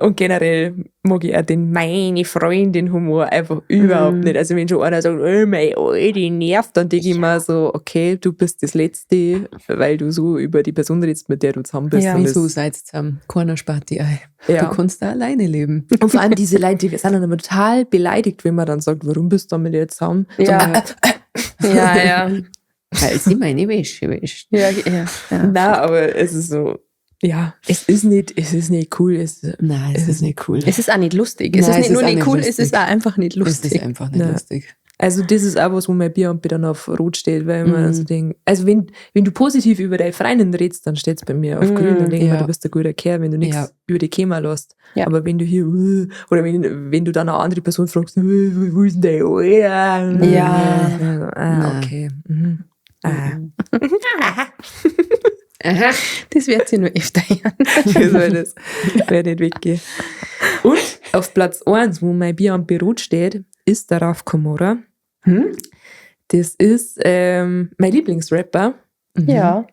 Und generell mag ich auch den meine Freundin Humor einfach überhaupt nicht. Also wenn schon einer sagt, oh mein Alter, die nervt, dann denke ich mir so, okay, du bist das Letzte, weil du so über die Person redest, mit der du zusammen bist. Ja. Und Wieso seid ihr zusammen? Keiner spart die Ei. Ja. Du kannst da alleine leben. Und vor allem diese Leute, die sind dann immer total beleidigt, wenn man dann sagt, warum bist du mit ihr zusammen? Ja. Ja. Weil sie meine Wäsche wäscht. Ja. Nein, aber es ist so, ja, es ist nicht cool. Nein, es ist nicht cool. Es ist auch nicht lustig. Es Nein, ist nicht nur auch nicht nicht cool, lustig. es ist auch einfach nicht Es ist lustig. einfach nicht Nein. lustig. Also das ist auch was, wo mein Bier dann auf Rot steht, weil man dann so denkt, also wenn du positiv über deine Freundin redest, dann steht es bei mir auf Grün, dann denke ich mir, ja. du bist ein guter Kerl, wenn du nichts Ja. über die Thema lässt. Ja. Aber wenn du hier, oder wenn du dann eine andere Person fragst, wo ist denn der? Ja. Okay. Mhm. Aha. Das wird sie nur öfter hören. Wie soll das? Werde nicht weggehen. Und auf Platz 1, wo mein Bier am Büro steht, ist der Raf Kamora. Das ist mein Lieblingsrapper. Ja.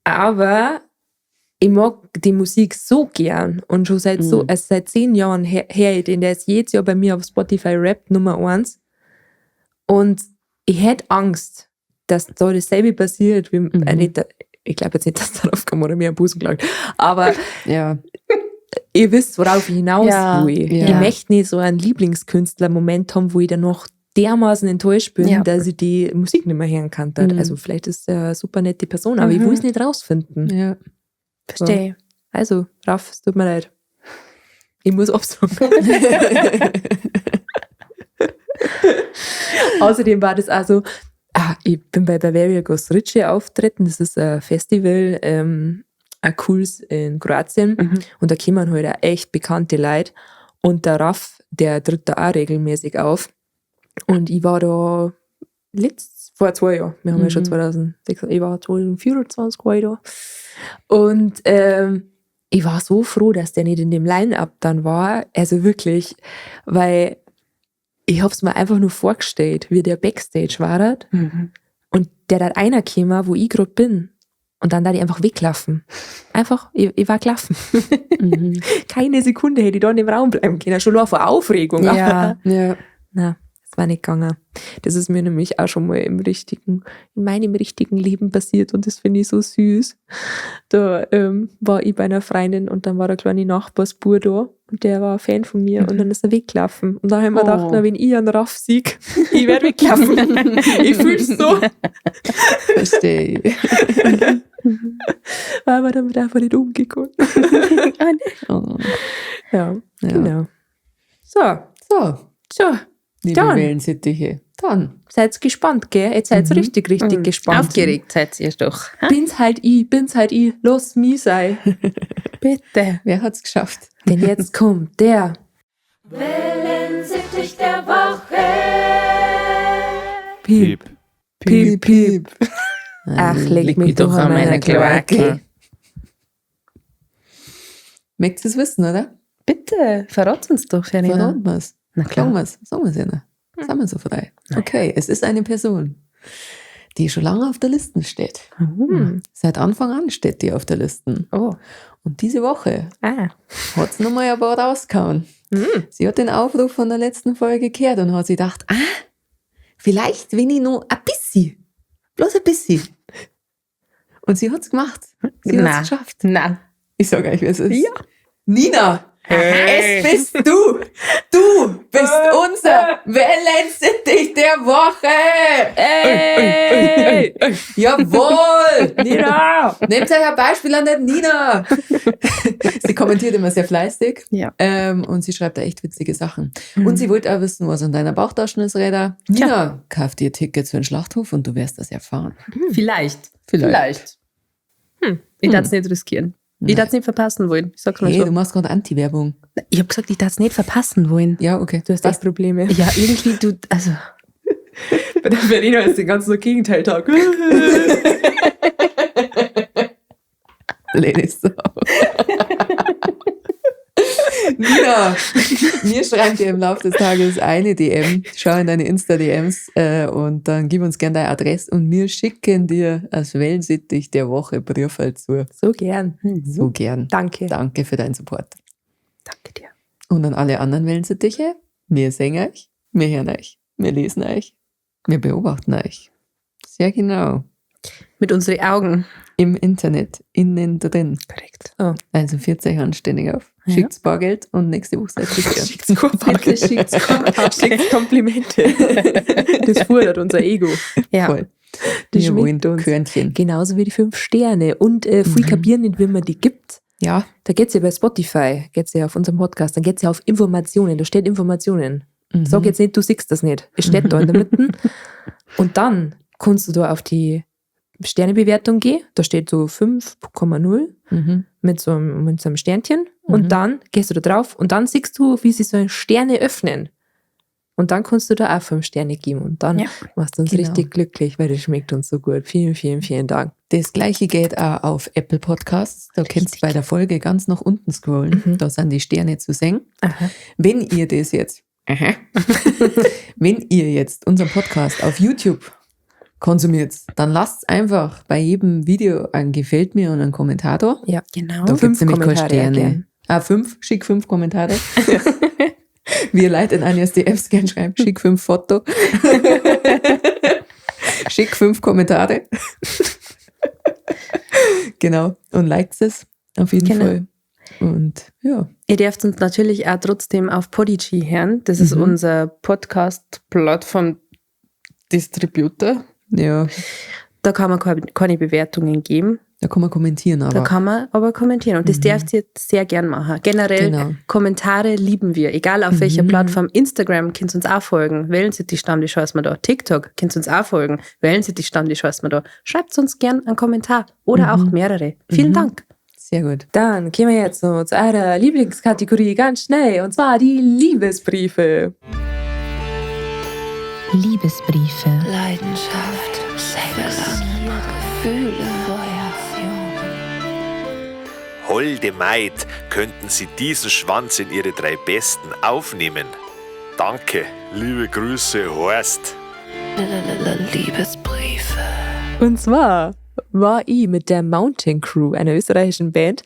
Aber ich mag die Musik so gern und schon seit seit 10 Jahren her ich den. Der ist jedes Jahr bei mir auf Spotify Rap Nummer 1. Und ich hätte Angst, dass da dasselbe passiert, wie ich glaube jetzt nicht, dass der Raf Kamora mir am Busen klagt, aber Ja. ihr wisst, worauf ich hinaus will. Ja. Ich möchte nicht so einen Lieblingskünstler-Moment haben, wo ich dann noch dermaßen enttäuscht bin, Ja. dass ich die Musik nicht mehr hören kann. Also vielleicht ist er eine super nette Person, aber ich will es nicht rausfinden. Ja. Verstehe. Also, Raff, es tut mir leid. Ich muss absagen. Außerdem war das also, ich bin bei Bavaria Goes Ritchie auftreten. Das ist ein Festival, ein cooles in Kroatien. Und da kommen halt auch echt bekannte Leute. Und der Raff, der tritt da auch regelmäßig auf. Und ich war da vor 2 Jahren. Wir haben ja schon 2006, ich war 2024 war ich da. Und ich war so froh, dass der nicht in dem Line-Up dann war. Also wirklich, weil ich habe es mir einfach nur vorgestellt, wie der Backstage war. Und der hat einer gekommen, wo ich gerade bin. Und dann da die einfach weglaufen. Einfach, ich war gelaufen. Keine Sekunde hätte ich da in dem Raum bleiben können. Schon nur vor Aufregung. Ja. Ja. Nein, das war nicht gegangen. Das ist mir nämlich auch schon mal in meinem richtigen Leben passiert und das finde ich so süß. Da war ich bei einer Freundin und dann war der kleine Nachbarsbub da und der war ein Fan von mir und dann ist er weggelaufen. Und dann haben wir gedacht, na, wenn ich einen Raff sieg, ich werde weglaufen. Ich fühle es so. Verstehe ich. Aber dann wird einfach nicht umgekommen. Oh. Ja, Ja. genau. So, Liebe Dann. Wellensittiche. Dann. seid gespannt, gell? Jetzt seid richtig gespannt. Aufgeregt seid ihr doch. Bin's halt ich. Lass mich sein. Bitte. Wer hat's geschafft? Denn jetzt kommt der Wellensittich der Woche. Piep. Piep. Ach, leg mich doch an meiner Kloake. Möchtest du es wissen, oder? Bitte, verrat uns doch, Janina. Verraten wir es. Na Sagen klar. wir es ja noch. Sagen wir so frei. Okay, es ist eine Person, die schon lange auf der Liste steht. Seit Anfang an steht die auf der Liste. Oh. Und diese Woche Ah. hat sie nochmal ein paar rausgehauen. Sie hat den Aufruf von der letzten Folge gehört und hat sich gedacht, vielleicht wenn ich noch ein bisschen, bloß ein bisschen. Und sie hat es gemacht. Sie hat es geschafft. Nein. Ich sage euch, wer es ist. Ja. Nina, es bist du. Du bist unser Wellensittich der Woche. Ey! Jawohl. Nina! Nehmt euch ein Beispiel an der Nina. Sie kommentiert immer sehr fleißig. Ja. Und sie schreibt da echt witzige Sachen. Und sie wollte auch wissen, was in deiner Bauchtasche ist, Räder. Nina, kauf dir Tickets für den Schlachthof und du wirst das erfahren. Vielleicht. Vielleicht. Ich darf es nicht riskieren. Ich darf es nicht verpassen wollen. Ich sag's mal Hey, so. du machst gerade Anti-Werbung. Ich habe gesagt, ich darf es nicht verpassen wollen. Ja, okay. Du hast echt Probleme. Ja, irgendwie, also. Bei der Berliner ist den ganzen Gegenteiltag. Ladies. Nina, mir schreibt dir im Laufe des Tages eine DM, schau in deine Insta-DMs und dann gib uns gerne deine Adresse und wir schicken dir als Wellensittich der Woche Briefe zu. So gern. So gern. Danke. Danke für deinen Support. Danke dir. Und an alle anderen Wellensittiche, wir sehen euch, wir hören euch, wir lesen euch, wir beobachten euch. Sehr genau. Mit unseren Augen. Im Internet, innen drin. Korrekt. Also 40 anständig auf. Ja. Schickt's Bargeld und nächste Woche seid ihr gern. Bitte schickt's Komplimente. Das fordert unser Ego. Ja. Voll. Das Wir wollen schmeckt uns. Körnchen. Genauso wie die 5 Sterne. Und viel kapieren nicht, wie man die gibt. Ja, Da geht's ja bei Spotify, geht's ja auf unserem Podcast, dann geht's ja auf Informationen, da steht Informationen. Sag jetzt nicht, du siehst das nicht. Es steht da in der Mitte. Und dann kannst du da auf die Sternebewertung gehen, da steht so 5,0 mit so einem Sternchen und dann gehst du da drauf und dann siehst du, wie sie so Sterne öffnen. Und dann kannst du da auch 5 Sterne geben und dann machst du uns Genau. richtig glücklich, weil das schmeckt uns so gut. Vielen, vielen, vielen Dank. das gleiche geht auch auf Apple Podcasts. Da könnt ihr bei der Folge ganz nach unten scrollen. Da sind die Sterne zu sehen. Aha. Wenn ihr das jetzt, wenn ihr jetzt unseren Podcast auf YouTube konsumiert, dann lasst einfach bei jedem Video ein Gefällt mir und einen Kommentar da. Ja, Genau. Da gibt es nämlich keine Kommentare Sterne. gern. 5, schick 5 Kommentare. Wir Leute in Anjas DMs gern schreiben, schick 5 Foto. Schick 5 Kommentare. Genau. Und liked es auf jeden Genau. Fall. Und ja. Ihr dürft uns natürlich auch trotzdem auf Podigy hören. Das ist unser Podcast-Plattform-Distributor. Ja, Da kann man keine Bewertungen geben. da kann man kommentieren, aber Da kann man aber kommentieren. Und das dürft ihr sehr gern machen. Generell, Genau. Kommentare lieben wir. Egal auf welcher Plattform. Instagram könnt ihr uns auch folgen. Wellensittich-Stammtisch heißt man da. TikTok könnt ihr uns auch folgen. Wellensittich-Stammtisch heißt man da. Schreibt uns gern einen Kommentar. Oder auch mehrere. Vielen Dank. sehr gut. Dann gehen wir jetzt so zu eurer Lieblingskategorie ganz schnell, und zwar die Liebesbriefe. Liebesbriefe. Leidenschaft, Sex, Gefühle, Holde Maid, könnten Sie diesen Schwanz in Ihre 3 Besten aufnehmen? Danke, liebe Grüße, Horst. Liebesbriefe. Und zwar war ich mit der Mountain Crew, einer österreichischen Band,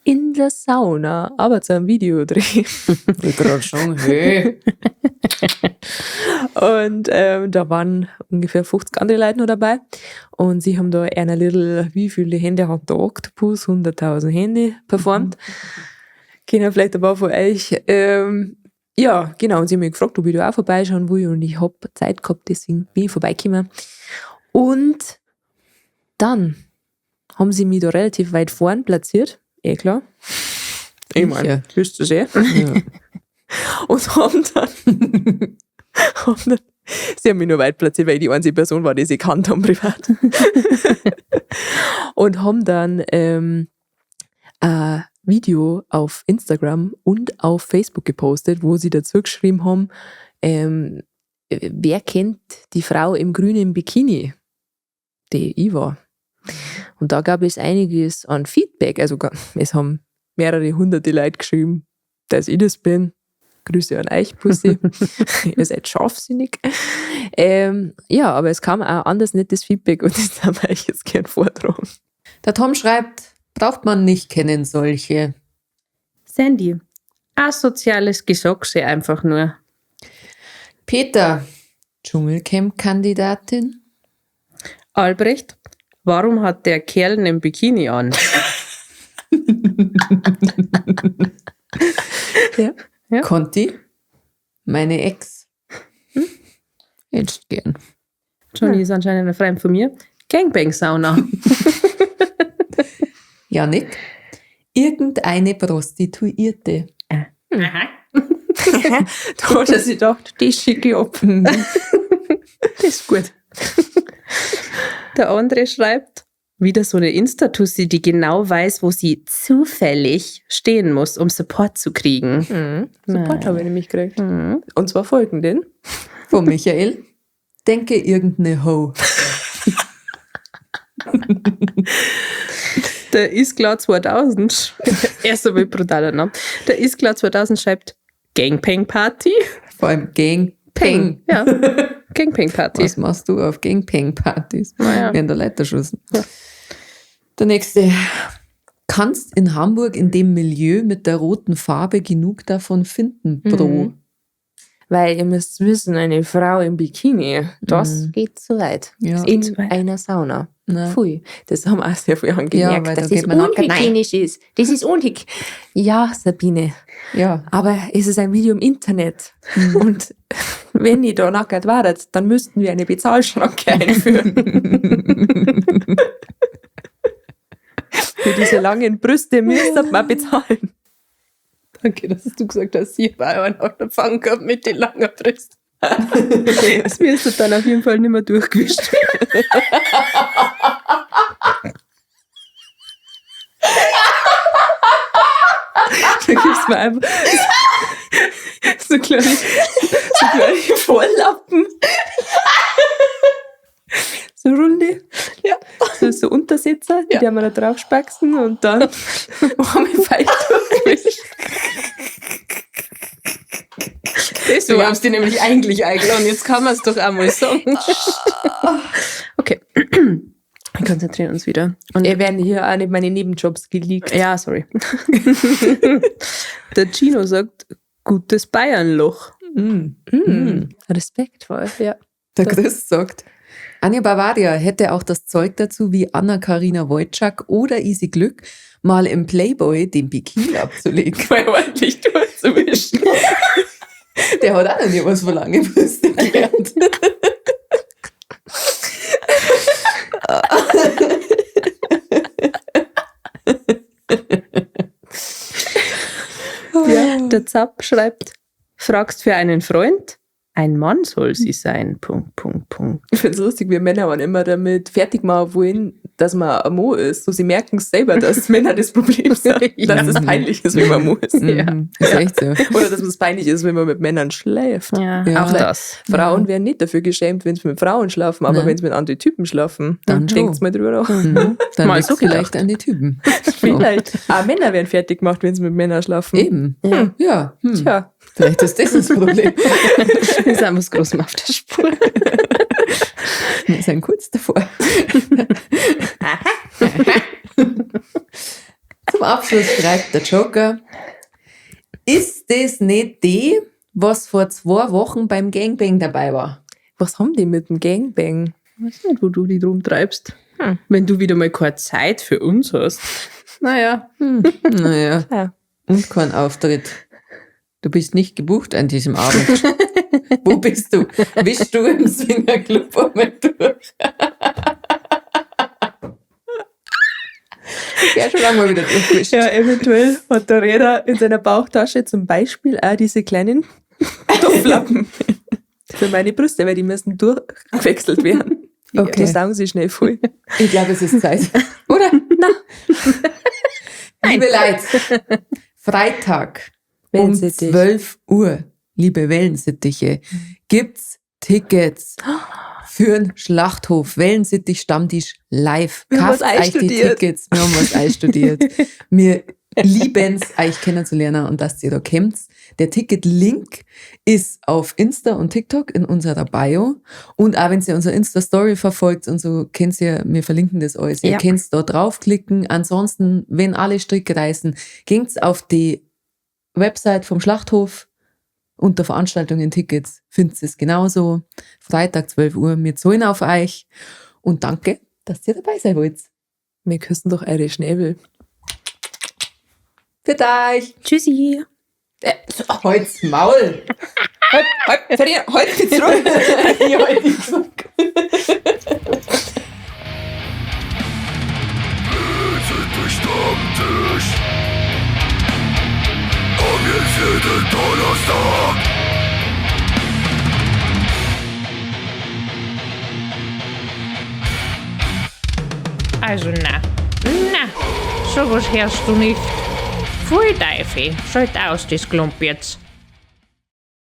in der Sauna, aber zu einem Videodreh. Ich gerade schon, hey. Und da waren ungefähr 50 andere Leute noch dabei. Und sie haben da einer little, wie viele Hände hat der Oktopus? 100.000 Hände performt. Kennen vielleicht ein paar von euch. Ja, genau. Und sie haben mich gefragt, ob ich da auch vorbeischauen will. Und ich habe Zeit gehabt, deswegen bin ich vorbeigekommen. Und dann haben sie mich da relativ weit vorn platziert. Eh klar. Ich meine, wisst ihr sehr. Ja. Und haben dann, sie haben mich nur weit platziert, weil ich die einzige Person war, die sie kannt haben privat. Und haben dann ein Video auf Instagram und auf Facebook gepostet, wo sie dazu geschrieben haben, wer kennt die Frau im grünen Bikini, die ich war. Und da gab es einiges an Feedback. Also es haben mehrere hunderte Leute geschrieben, dass ich das bin. Grüße an euch, Pussy. Ihr seid scharfsinnig. Ja, aber es kam auch anders nettes Feedback und das haben wir euch jetzt gern vortragen. Der Tom schreibt, braucht man nicht kennen solche. Sandy, asoziales Gesocse einfach nur. Peter, Dschungelcamp-Kandidatin. Albrecht, warum hat der Kerl einen Bikini an? Ja. Ja. Conti, meine Ex. Jetzt gern. Johnny ist anscheinend ein Freund von mir. Gangbang-Sauna. Janik, irgendeine Prostituierte. Da hat er sich gedacht, die schicke ich ab. Das ist gut. Der andere schreibt, wieder so eine Insta-Tussi, die genau weiß, wo sie zufällig stehen muss, um Support zu kriegen. Support habe ich nämlich gekriegt. Und zwar folgenden. Von Michael, denke irgendeine Ho. Der Isklar 2000, erst einmal brutaler Name. Der Isklar 2000 schreibt Gangpang-Party. Vor allem Gangpang. Ja, Gangpang-Party. Was machst du auf Gangpang-Partys? Ja. Während der Leiterschuss. Ja. Der nächste. Kannst in Hamburg in dem Milieu mit der roten Farbe genug davon finden, Bro? Weil ihr müsst wissen, eine Frau im Bikini, das geht zu weit. Ja. In einer Sauna. Na. Pfui. Das haben auch sehr viele angemerkt, weil da dass geht das man nackert rein. unhygienisch ist. Das ist unhygienisch. Ja, Sabine. Ja. Aber es ist ein Video im Internet. Und wenn ihr da nackert waret, dann müssten wir eine Bezahlschranke einführen. Für diese langen Brüste müsste man bezahlen. Danke, dass du gesagt hast, hier war einer auf der Fang gehabt mit den langen Brüsten. Das wirst du dann auf jeden Fall nicht mehr durchgewischt. Da gibst du mir einfach so kleine Vorlappen. So runde. Ja. So Untersetzer, die haben wir da drauf spaxen und dann haben wir fein durchgewischt. Deswegen haben sie die nämlich eigentlich eingeladen. Jetzt kann man es doch auch mal sagen. Okay. Wir konzentrieren uns wieder. Und Wir werden hier auch nicht meine Nebenjobs geleakt. ja, sorry. Der Gino sagt, gutes Bayernloch. Respektvoll, ja. Der Chris sagt, Anja Bavaria hätte auch das Zeug dazu, wie Anna-Karina Wojcik oder Easy Glück mal im Playboy den Bikini abzulegen. Mal ordentlich durchzuwischen. Der hat auch noch nie was von lange Brüste gelernt. Ja, der Zapp schreibt, fragst für einen Freund? Ein Mann soll sie sein. .. Ich finde es lustig, wir Männer waren immer damit fertig machen wollen, dass man ein Mo ist. So, sie merken es selber, dass Männer das Problem sind. Dass es peinlich ist, wenn man Mo ist. Ist echt so. Oder dass es peinlich ist, wenn man mit Männern schläft. Ja, Ja. auch das. Frauen werden nicht dafür geschämt, wenn sie mit Frauen schlafen, aber Nein. wenn sie mit anderen Typen schlafen, Dann schon. denkt mal drüber nach. Dann Mal liegt's so vielleicht gedacht. an die Typen. Vielleicht. Auch Männer werden fertig gemacht, wenn sie mit Männern schlafen. Eben. Ja. Tja. Vielleicht ist das Problem. Wir sind was Großem auf der Spur. Wir sind kurz davor. Zum Abschluss schreibt der Joker, ist das nicht die, was vor 2 Wochen beim Gangbang dabei war? Was haben die mit dem Gangbang? Ich weiß nicht, wo du die drum treibst. Wenn du wieder mal keine Zeit für uns hast. Naja. Naja, Ja. und kein Auftritt. Du bist nicht gebucht an diesem Abend. Wo bist du? Bist du im Swingerclub einmal durch? Ja, schon lange mal wieder durchgewischt. Ja, eventuell hat der Räder in seiner Bauchtasche zum Beispiel auch diese kleinen Topflappen für meine Brüste, weil die müssen durchgewechselt werden. Okay. Die saugen sie schnell voll. Ich glaube, es ist Zeit. Oder? Liebe Leute, Freitag um Wellensittich. 12 Uhr, liebe Wellensittiche, gibt's Tickets für den Schlachthof Wellensittich Stammtisch live. Wir haben Kauft was euch die einstudiert. Tickets. Wir haben was einstudiert. Wir lieben's, euch kennenzulernen und dass ihr da kommt. Der Ticket-Link ist auf Insta und TikTok in unserer Bio. Und auch wenn ihr unsere Insta-Story verfolgt und so, kennt ihr, wir verlinken das alles. Ihr Ja. könnt da draufklicken. Ansonsten, wenn alle Stricke reißen, ging's auf die Website vom Schlachthof. Unter Veranstaltungen, Tickets findet ihr es genauso. Freitag 12 Uhr, wir zahlen auf euch. Und danke, dass ihr dabei sein wollt. Wir küssen doch eure Schnäbel. Für euch. Tschüssi. Holt's Maul. Halt die zurück. Ich halt die zurück. Stammtisch. Am jeden Donnerstag. Also na, sowas hörst du nicht. Voll Teufel, schalt aus das Klump jetzt.